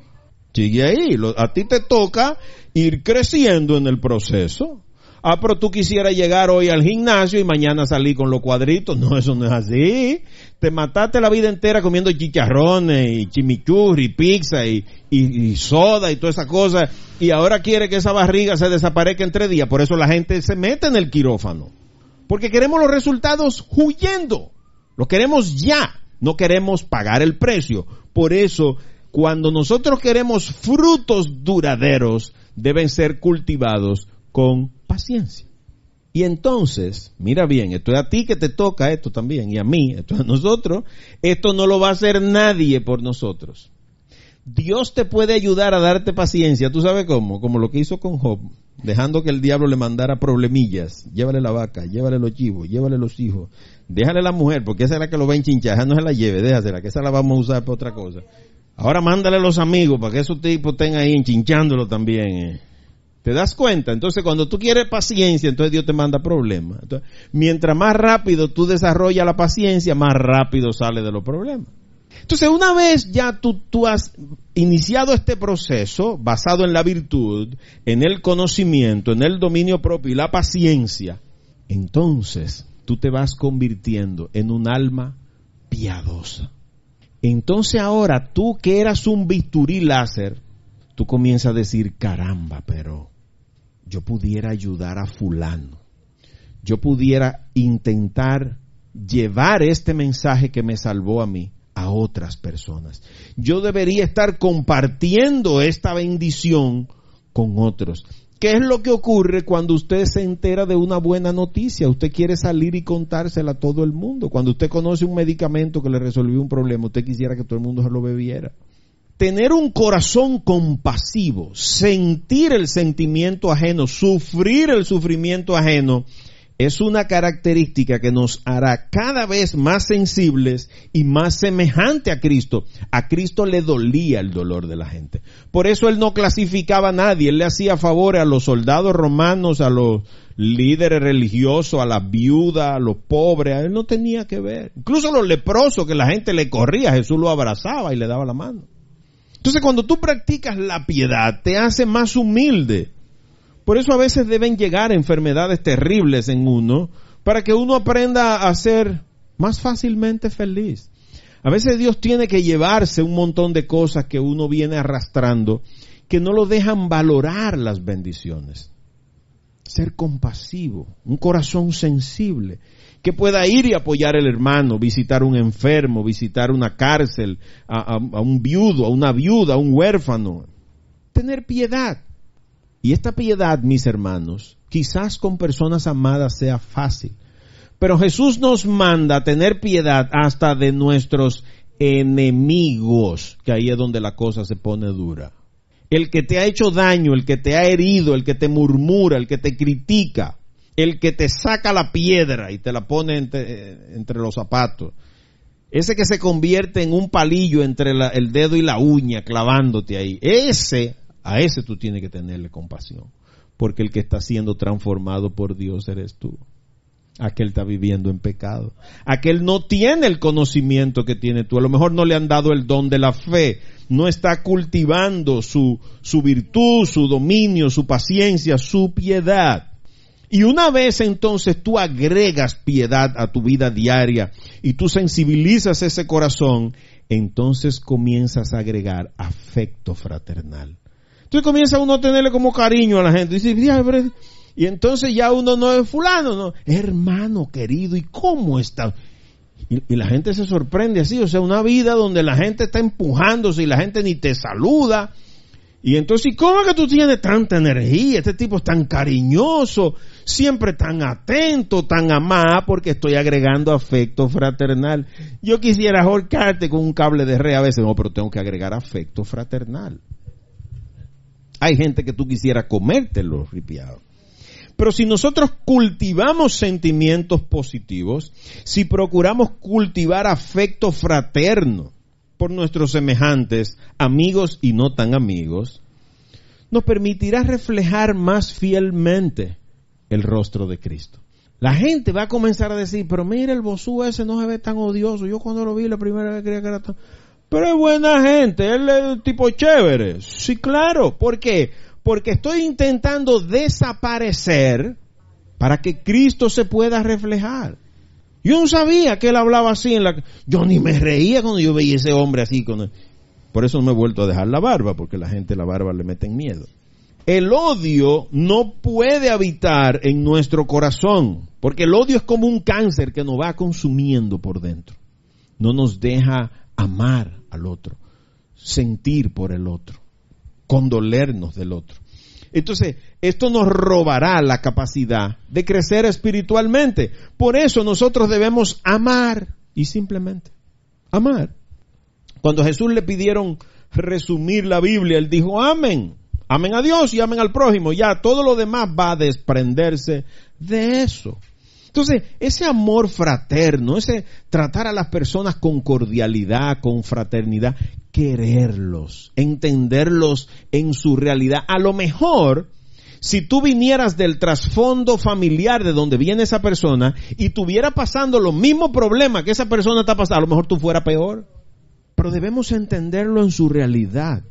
Sigue ahí. A ti te toca ir creciendo en el proceso. Ah, pero tú quisieras llegar hoy al gimnasio y mañana salir con los cuadritos. No, eso no es así. Te mataste la vida entera comiendo chicharrones y chimichurri, pizza y soda y todas esas cosas. Y ahora quiere que esa barriga se desaparezca en 3 días. Por eso la gente se mete en el quirófano. Porque queremos los resultados huyendo. Los queremos ya. No queremos pagar el precio. Por eso, cuando nosotros queremos frutos duraderos, deben ser cultivados con paciencia. Y entonces, mira bien, esto es a ti que te toca esto también, y a mí, esto es a nosotros. Esto no lo va a hacer nadie por nosotros. Dios te puede ayudar a darte paciencia. ¿Tú sabes cómo? Como lo que hizo con Job, dejando que el diablo le mandara problemillas. Llévale la vaca, llévale los chivos, llévale los hijos, déjale la mujer, porque esa es la que lo va a enchinchar. Esa no se la lleve, déjasela, que esa la vamos a usar para otra cosa. Ahora mándale a los amigos para que esos tipos estén ahí enchinchándolo también. ¿Te das cuenta? Entonces, cuando tú quieres paciencia, entonces Dios te manda problemas. Entonces, mientras más rápido tú desarrollas la paciencia, más rápido sales de los problemas. Entonces, una vez ya tú has iniciado este proceso basado en la virtud, en el conocimiento, en el dominio propio y la paciencia, entonces tú te vas convirtiendo en un alma piadosa. Entonces ahora tú que eras un bisturí láser, tú comienzas a decir, caramba, pero yo pudiera ayudar a fulano. Yo pudiera intentar llevar este mensaje que me salvó a mí a otras personas. Yo debería estar compartiendo esta bendición con otros. ¿Qué es lo que ocurre cuando usted se entera de una buena noticia? Usted quiere salir y contársela a todo el mundo. Cuando usted conoce un medicamento que le resolvió un problema, usted quisiera que todo el mundo se lo bebiera. Tener un corazón compasivo, sentir el sentimiento ajeno, sufrir el sufrimiento ajeno, es una característica que nos hará cada vez más sensibles y más semejante a Cristo. A Cristo le dolía el dolor de la gente. Por eso Él no clasificaba a nadie. Él le hacía favores a los soldados romanos, a los líderes religiosos, a las viudas, a los pobres. Él no tenía que ver. Incluso los leprosos que la gente le corría, Jesús lo abrazaba y le daba la mano. Entonces, cuando tú practicas la piedad, te hace más humilde. Por eso a veces deben llegar enfermedades terribles en uno, para que uno aprenda a ser más fácilmente feliz. A veces Dios tiene que llevarse un montón de cosas que uno viene arrastrando, que no lo dejan valorar las bendiciones. Ser compasivo, un corazón sensible, que pueda ir y apoyar al hermano, visitar un enfermo, visitar una cárcel, a un viudo, a una viuda, a un huérfano. Tener piedad. Y esta piedad, mis hermanos, quizás con personas amadas sea fácil, pero Jesús nos manda a tener piedad hasta de nuestros enemigos, que ahí es donde la cosa se pone dura. El que te ha hecho daño, el que te ha herido, el que te murmura, el que te critica, el que te saca la piedra y te la pone entre los zapatos, ese que se convierte en un palillo entre el dedo y la uña clavándote ahí, a ese tú tienes que tenerle compasión, porque el que está siendo transformado por Dios eres tú. Aquel está viviendo en pecado. Aquel no tiene el conocimiento que tiene tú. A lo mejor no le han dado el don de la fe. No está cultivando su virtud, su dominio, su paciencia, su piedad. Y una vez entonces tú agregas piedad a tu vida diaria y tú sensibilizas ese corazón, entonces comienzas a agregar afecto fraternal. Entonces comienza uno a tenerle como cariño a la gente. Y entonces ya uno no es fulano, no, hermano querido, ¿y cómo está? Y la gente se sorprende así, o sea, una vida donde la gente está empujándose y la gente ni te saluda. Y entonces, ¿y cómo es que tú tienes tanta energía? Este tipo es tan cariñoso, siempre tan atento, tan amado, porque estoy agregando afecto fraternal. Yo quisiera ahorcarte con un cable de red a veces, no, pero tengo que agregar afecto fraternal. Hay gente que tú quisieras comértelo ripiado. Pero si nosotros cultivamos sentimientos positivos, si procuramos cultivar afecto fraterno por nuestros semejantes, amigos y no tan amigos, nos permitirá reflejar más fielmente el rostro de Cristo. La gente va a comenzar a decir, pero mira, el Bosú ese no se ve tan odioso. Yo cuando lo vi la primera vez creía que era tan... Pero es buena gente, él es un tipo chévere. Sí, claro. ¿Por qué? Porque estoy intentando desaparecer para que Cristo se pueda reflejar. Yo no sabía que él hablaba así yo ni me reía cuando yo veía ese hombre así. Por eso no me he vuelto a dejar la barba, porque la gente la barba le mete en miedo. El odio no puede habitar en nuestro corazón, porque el odio es como un cáncer que nos va consumiendo por dentro. No nos deja amar al otro, sentir por el otro, condolernos del otro. Entonces, esto nos robará la capacidad de crecer espiritualmente. Por eso nosotros debemos amar y simplemente amar. Cuando a Jesús le pidieron resumir la Biblia, él dijo, amen. Amen a Dios y amen al prójimo. Ya todo lo demás va a desprenderse de eso. Entonces, ese amor fraterno, ese tratar a las personas con cordialidad, con fraternidad, quererlos, entenderlos en su realidad. A lo mejor, si tú vinieras del trasfondo familiar de donde viene esa persona y tuviera pasando los mismos problemas que esa persona está pasando, a lo mejor tú fueras peor. Pero debemos entenderlo en su realidad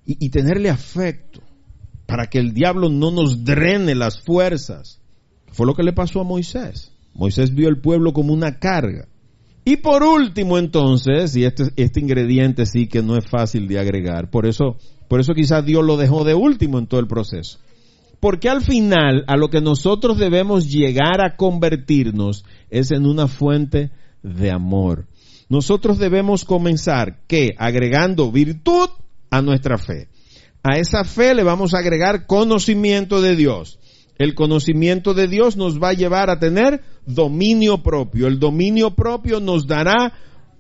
y tenerle afecto para que el diablo no nos drene las fuerzas. Fue lo que le pasó a Moisés. Moisés vio el pueblo como una carga. Y por último entonces, y este ingrediente sí que no es fácil de agregar, por eso quizás Dios lo dejó de último en todo el proceso. Porque al final, a lo que nosotros debemos llegar a convertirnos es en una fuente de amor. Nosotros debemos comenzar, ¿qué? Agregando virtud a nuestra fe, A esa fe le vamos a agregar conocimiento de Dios. El conocimiento de Dios nos va a llevar a tener dominio propio. El dominio propio nos dará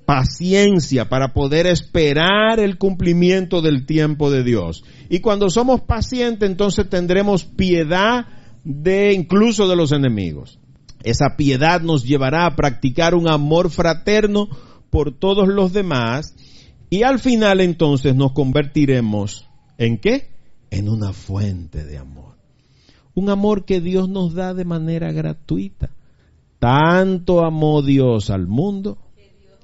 paciencia para poder esperar el cumplimiento del tiempo de Dios. Y cuando somos pacientes, entonces tendremos piedad incluso de los enemigos. Esa piedad nos llevará a practicar un amor fraterno por todos los demás y al final entonces nos convertiremos ¿en qué? En una fuente de amor. Un amor que Dios nos da de manera gratuita. Tanto amó Dios al mundo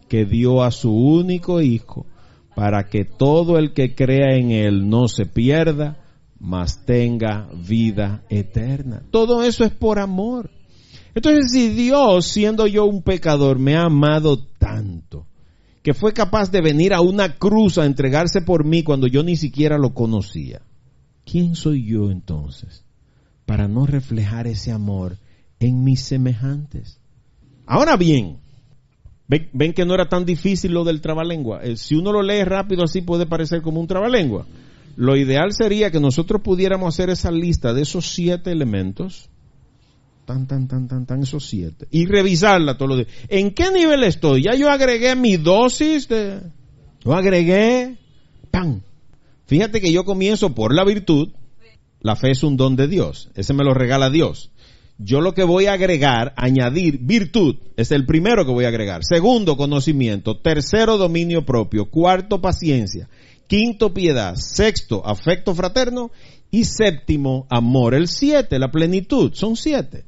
que dio a su único Hijo para que todo el que crea en Él no se pierda, mas tenga vida eterna. Todo eso es por amor. Entonces, si Dios, siendo yo un pecador, me ha amado tanto, que fue capaz de venir a una cruz a entregarse por mí cuando yo ni siquiera lo conocía, ¿quién soy yo entonces para no reflejar ese amor en mis semejantes? Ahora bien, ven que no era tan difícil lo del trabalengua. Si uno lo lee rápido así puede parecer como un trabalengua. Lo ideal sería que nosotros pudiéramos hacer esa lista de esos 7 elementos, esos 7, y revisarla todos los días. ¿En qué nivel estoy? Ya yo agregué mi dosis ¡pam! Fíjate que yo comienzo por la virtud. La fe es un don de Dios. Ese me lo regala Dios. Yo lo que voy a agregar, añadir virtud, es el primero que voy a agregar. Segundo, conocimiento. Tercero, dominio propio. Cuarto, paciencia. Quinto, piedad. Sexto, afecto fraterno. Y séptimo, amor. El 7, la plenitud. Son 7.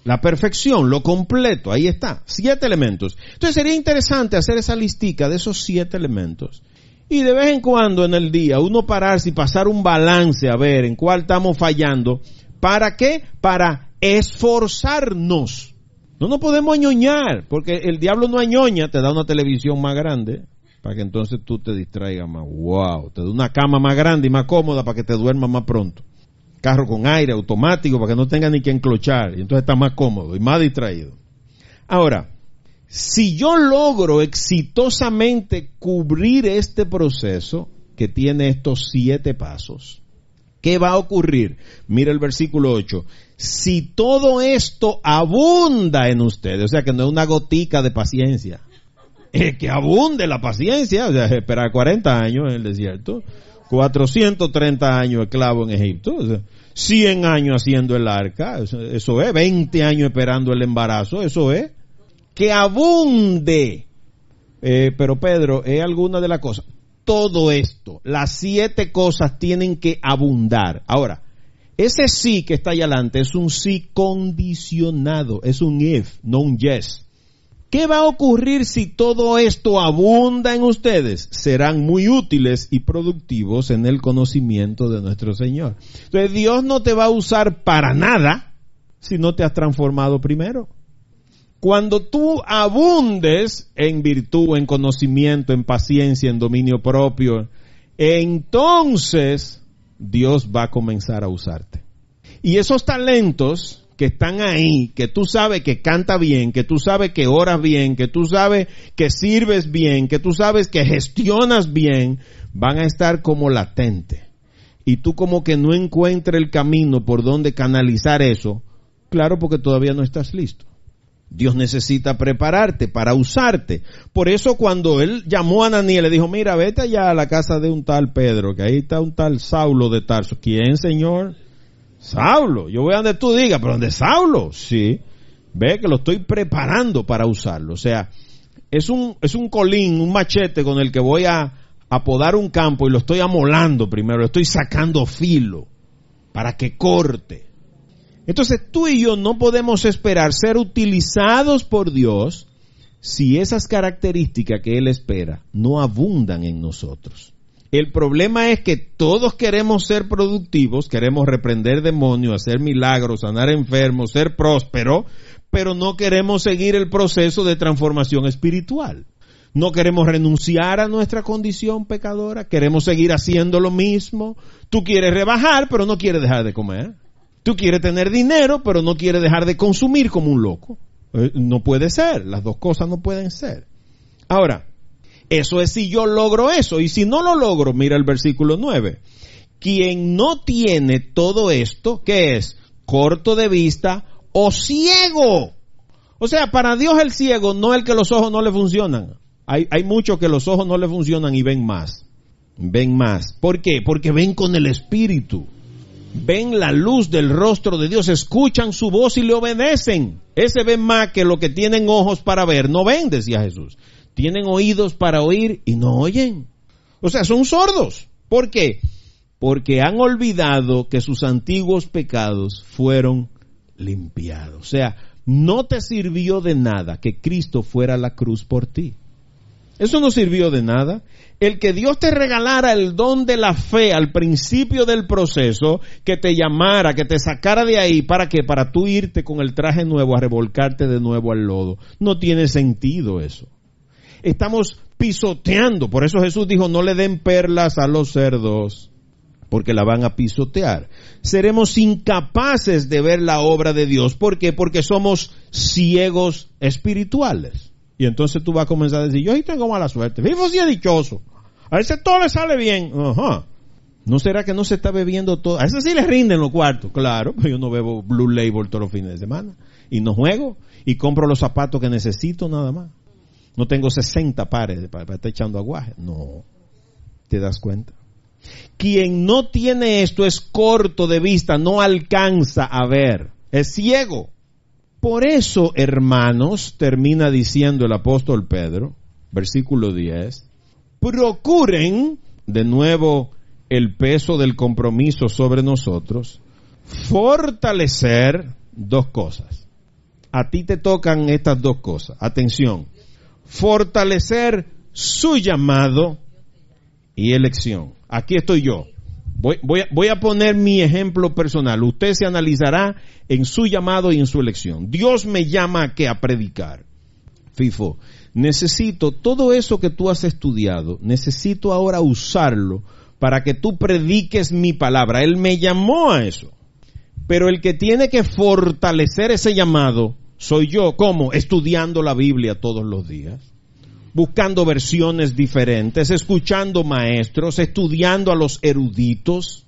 La perfección, lo completo. Ahí está. 7 elementos. Entonces sería interesante hacer esa listica de esos 7 elementos. Y de vez en cuando en el día uno pararse y pasar un balance a ver en cuál estamos fallando. ¿Para qué? Para esforzarnos. No nos podemos añoñar, porque el diablo no añoña, te da una televisión más grande para que entonces tú te distraigas más. Wow, te da una cama más grande y más cómoda para que te duermas más pronto. Carro con aire automático para que no tenga ni que enclochar y entonces está más cómodo y más distraído. Ahora, si yo logro exitosamente cubrir este proceso que tiene estos 7 pasos, ¿qué va a ocurrir? Mira el versículo 8. Si todo esto abunda en ustedes, o sea que no es una gotica de paciencia, es que abunde la paciencia, o sea, esperar 40 años en el desierto, 430 años esclavo en Egipto, o sea, 100 años haciendo el arca, eso es, 20 años esperando el embarazo, eso es, que abunde. Pero Pedro, ¿es alguna de las cosas? Todo esto, las 7 cosas tienen que abundar. Ahora, ese sí que está allá adelante es un sí condicionado, es un if, no un yes. ¿Qué va a ocurrir si todo esto abunda en ustedes? Serán muy útiles y productivos en el conocimiento de nuestro Señor. Entonces Dios no te va a usar para nada si no te has transformado primero. Cuando tú abundes en virtud, en conocimiento, en paciencia, en dominio propio, entonces Dios va a comenzar a usarte. Y esos talentos que están ahí, que tú sabes que canta bien, que tú sabes que oras bien, que tú sabes que sirves bien, que tú sabes que gestionas bien, van a estar como latente. Y tú como que no encuentres el camino por donde canalizar eso, claro, porque todavía no estás listo. Dios necesita prepararte para usarte. Por eso cuando él llamó a Ananías, le dijo, mira, vete allá a la casa de un tal Pedro, que ahí está un tal Saulo de Tarso. ¿Quién, Señor? Saulo. Yo voy a donde tú digas, pero ¿dónde Saulo? Sí. Ve que lo estoy preparando para usarlo. O sea, es un colín, un machete con el que voy a podar un campo y lo estoy amolando primero, lo estoy sacando filo para que corte. Entonces tú y yo no podemos esperar ser utilizados por Dios si esas características que Él espera no abundan en nosotros. El problema es que todos queremos ser productivos, queremos reprender demonios, hacer milagros, sanar enfermos, ser prósperos, pero no queremos seguir el proceso de transformación espiritual. No queremos renunciar a nuestra condición pecadora, queremos seguir haciendo lo mismo. Tú quieres rebajar, pero no quieres dejar de comer. Tú quieres tener dinero, pero no quieres dejar de consumir como un loco. No puede ser, las dos cosas no pueden ser. Ahora, eso es si yo logro eso, y si no lo logro, mira el versículo 9. Quien no tiene todo esto, ¿qué es? Corto de vista o ciego. O sea, para Dios el ciego no es el que los ojos no le funcionan. Hay muchos que los ojos no le funcionan y ven más. Ven más. ¿Por qué? Porque ven con el Espíritu. Ven la luz del rostro de Dios, escuchan su voz y le obedecen. Ese ven más que lo que tienen ojos para ver. No ven, decía Jesús. Tienen oídos para oír y no oyen. O sea, son sordos. ¿Por qué? Porque han olvidado que sus antiguos pecados fueron limpiados. O sea, no te sirvió de nada que Cristo fuera a la cruz por ti. Eso no sirvió de nada. El que Dios te regalara el don de la fe al principio del proceso, que te llamara, que te sacara de ahí, ¿para qué? Para tú irte con el traje nuevo a revolcarte de nuevo al lodo. No tiene sentido eso. Estamos pisoteando. Por eso Jesús dijo, no le den perlas a los cerdos, porque la van a pisotear. Seremos incapaces de ver la obra de Dios. ¿Por qué? Porque somos ciegos espirituales. Y entonces tú vas a comenzar a decir, yo sí tengo mala suerte. Vivo sí es dichoso. A ese todo le sale bien. Ajá. ¿No será que no se está bebiendo todo? A ese sí le rinden los cuartos. Claro, pero yo no bebo Blue Label todos los fines de semana. Y no juego. Y compro los zapatos que necesito nada más. No tengo 60 pares para estar echando aguaje. No. ¿Te das cuenta? Quien no tiene esto es corto de vista, no alcanza a ver. Es ciego. Por eso, hermanos, termina diciendo el apóstol Pedro, versículo 10, procuren, de nuevo, el peso del compromiso sobre nosotros, fortalecer dos cosas. A ti te tocan estas dos cosas. Atención. Fortalecer su llamado y elección. Aquí estoy yo. Voy a poner mi ejemplo personal. Usted se analizará en su llamado y en su elección. Dios me llama a ¿qué? A predicar. FIFO, necesito todo eso que tú has estudiado, necesito ahora usarlo para que tú prediques mi palabra. Él me llamó a eso. Pero el que tiene que fortalecer ese llamado soy yo. ¿Cómo? Estudiando la Biblia todos los días. Buscando versiones diferentes, escuchando maestros, estudiando a los eruditos.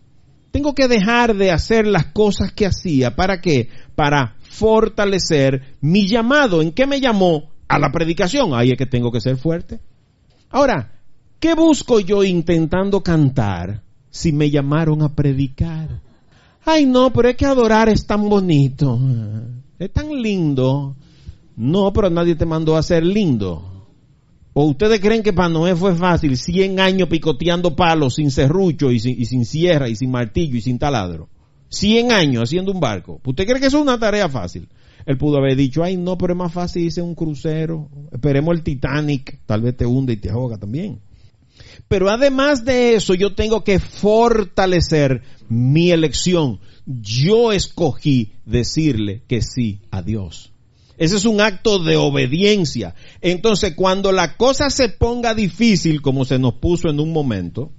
Tengo que dejar de hacer las cosas que hacía. ¿Para qué? Para fortalecer mi llamado. ¿En qué me llamó? A la predicación. Ahí es que tengo que ser fuerte. Ahora, ¿qué busco yo intentando cantar si me llamaron a predicar? Ay, no, pero es que adorar es tan bonito. Es tan lindo. No, pero nadie te mandó a ser lindo. ¿O ustedes creen que para Noé fue fácil 100 años picoteando palos sin serrucho y sin sierra y sin martillo y sin taladro? 100 años haciendo un barco. ¿Usted cree que eso es una tarea fácil? Él pudo haber dicho, ay no, pero es más fácil irse un crucero. Esperemos el Titanic, tal vez te hunde y te ahoga también. Pero además de eso, yo tengo que fortalecer mi elección. Yo escogí decirle que sí a Dios. Ese es un acto de obediencia. Entonces, cuando la cosa se ponga difícil, como se nos puso en un momento,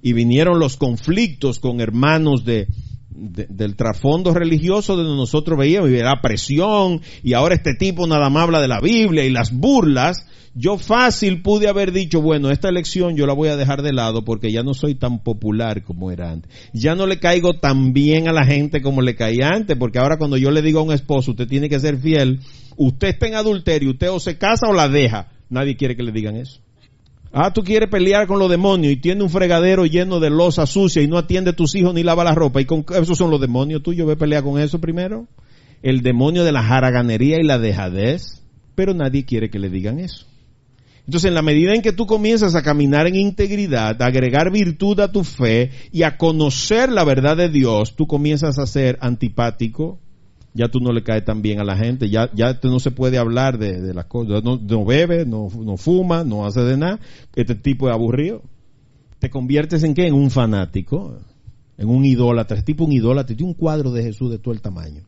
y vinieron los conflictos con hermanos del trasfondo religioso donde nosotros veíamos, y la presión, y ahora este tipo nada más habla de la Biblia, y las burlas, yo fácil pude haber dicho, bueno, esta elección yo la voy a dejar de lado porque ya no soy tan popular como era antes. Ya no le caigo tan bien a la gente como le caía antes, porque ahora cuando yo le digo a un esposo, usted tiene que ser fiel, usted está en adulterio, usted o se casa o la deja. Nadie quiere que le digan eso. Ah, tú quieres pelear con los demonios y tiene un fregadero lleno de losa sucia y no atiende a tus hijos ni lava la ropa. Y con esos son los demonios tuyos. Ve a pelear con eso primero. El demonio de la haraganería y la dejadez. Pero nadie quiere que le digan eso. Entonces, en la medida en que tú comienzas a caminar en integridad, a agregar virtud a tu fe y a conocer la verdad de Dios, tú comienzas a ser antipático. Ya tú no le caes tan bien a la gente, ya no se puede hablar de las cosas, no bebe, no fuma, no hace de nada. Este tipo es aburrido. Te conviertes en ¿qué? En un fanático, en un idólatra. Este tipo es un idólatra, tiene un cuadro de Jesús de todo el tamaño.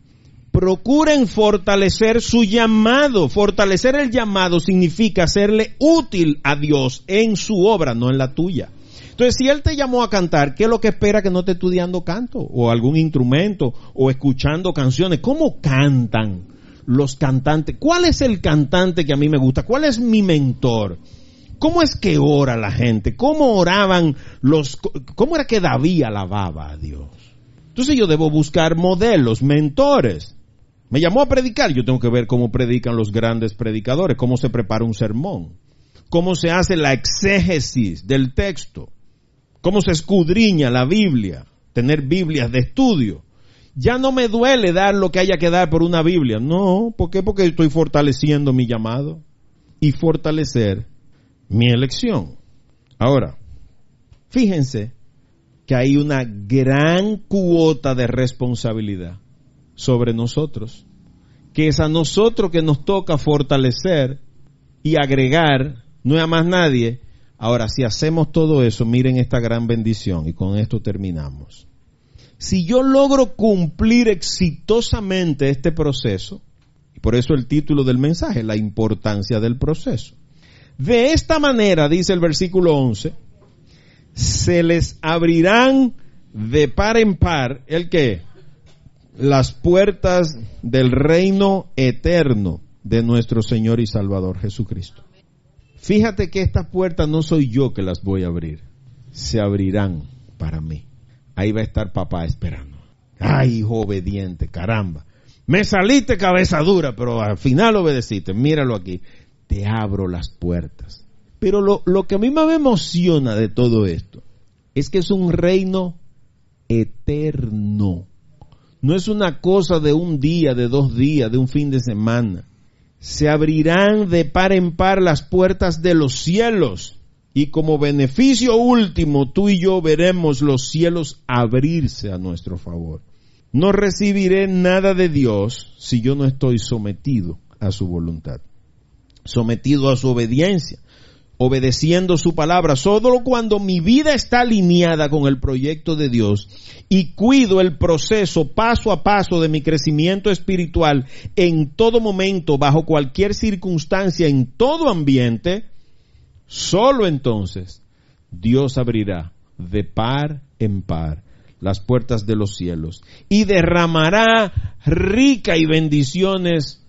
Procuren fortalecer su llamado. Fortalecer el llamado significa hacerle útil a Dios en su obra, no en la tuya. Entonces, si Él te llamó a cantar, ¿qué es lo que espera que no esté estudiando canto? O algún instrumento, o escuchando canciones. ¿Cómo cantan los cantantes? ¿Cuál es el cantante que a mí me gusta? ¿Cuál es mi mentor? ¿Cómo es que ora la gente? ¿Cómo era que David alababa a Dios? Entonces yo debo buscar modelos, mentores. Me llamó a predicar, yo tengo que ver cómo predican los grandes predicadores, cómo se prepara un sermón, cómo se hace la exégesis del texto, cómo se escudriña la Biblia, tener Biblias de estudio. Ya no me duele dar lo que haya que dar por una Biblia. No, ¿por qué? Porque estoy fortaleciendo mi llamado y fortalecer mi elección. Ahora, fíjense que hay una gran cuota de responsabilidad sobre nosotros, que es a nosotros que nos toca fortalecer y agregar, no es a más nadie. Ahora, si hacemos todo eso, miren esta gran bendición, y con esto terminamos. Si yo logro cumplir exitosamente este proceso, y por eso el título del mensaje, la importancia del proceso. De esta manera, dice el versículo 11, se les abrirán de par en par, ¿el qué? Las puertas del reino eterno de nuestro Señor y Salvador Jesucristo. Fíjate que estas puertas no soy yo que las voy a abrir, se abrirán para mí. Ahí va a estar papá esperando. Ay, hijo obediente, caramba. Me saliste cabeza dura, pero al final obedeciste. Míralo aquí. Te abro las puertas. Pero lo que a mí más me emociona de todo esto es que es un reino eterno. No es una cosa de un día, de 2 días, de un fin de semana. Se abrirán de par en par las puertas de los cielos. Y como beneficio último, tú y yo veremos los cielos abrirse a nuestro favor. No recibiré nada de Dios si yo no estoy sometido a su voluntad, sometido a su obediencia, obedeciendo su palabra. Solo cuando mi vida está alineada con el proyecto de Dios y cuido el proceso paso a paso de mi crecimiento espiritual en todo momento, bajo cualquier circunstancia, en todo ambiente, solo entonces Dios abrirá de par en par las puertas de los cielos y derramará rica y bendiciones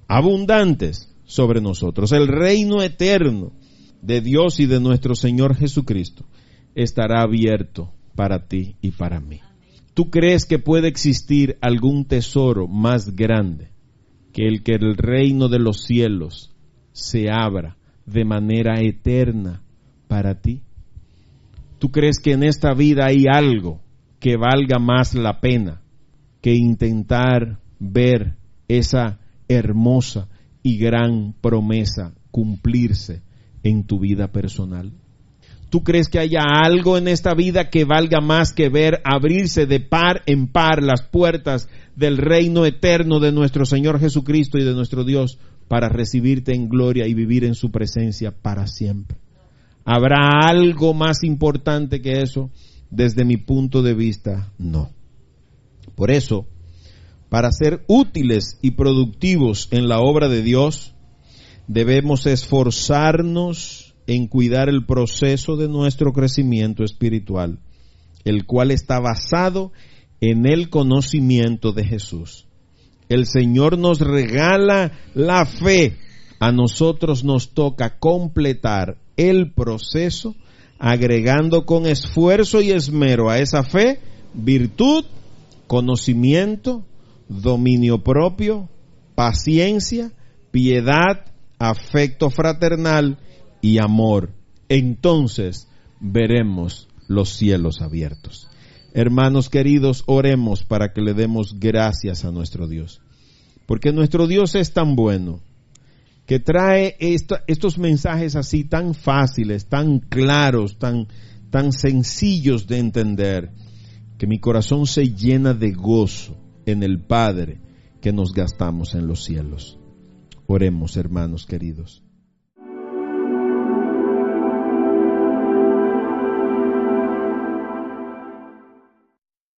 abundantes sobre nosotros. El reino eterno de Dios y de nuestro Señor Jesucristo estará abierto para ti y para mí. ¿Tú crees que puede existir algún tesoro más grande que el reino de los cielos se abra de manera eterna para ti? ¿Tú crees que en esta vida hay algo que valga más la pena que intentar ver esa hermosa y gran promesa cumplirse en tu vida personal? ¿Tú crees que haya algo en esta vida que valga más que ver abrirse de par en par las puertas del reino eterno de nuestro Señor Jesucristo y de nuestro Dios para recibirte en gloria y vivir en su presencia para siempre? ¿Habrá algo más importante que eso? Desde mi punto de vista, no. Por eso, para ser útiles y productivos en la obra de Dios, debemos esforzarnos en cuidar el proceso de nuestro crecimiento espiritual, el cual está basado en el conocimiento de Jesús. El Señor nos regala la fe, a nosotros nos toca completar el proceso, agregando con esfuerzo y esmero a esa fe virtud, conocimiento, dominio propio, paciencia, piedad, afecto fraternal y amor. Entonces veremos los cielos abiertos. Hermanos queridos, oremos para que le demos gracias a nuestro Dios, porque nuestro Dios es tan bueno, que trae estos mensajes así tan fáciles, tan claros, tan sencillos de entender, que mi corazón se llena de gozo en el Padre que nos gastamos en los cielos. Oremos, hermanos queridos.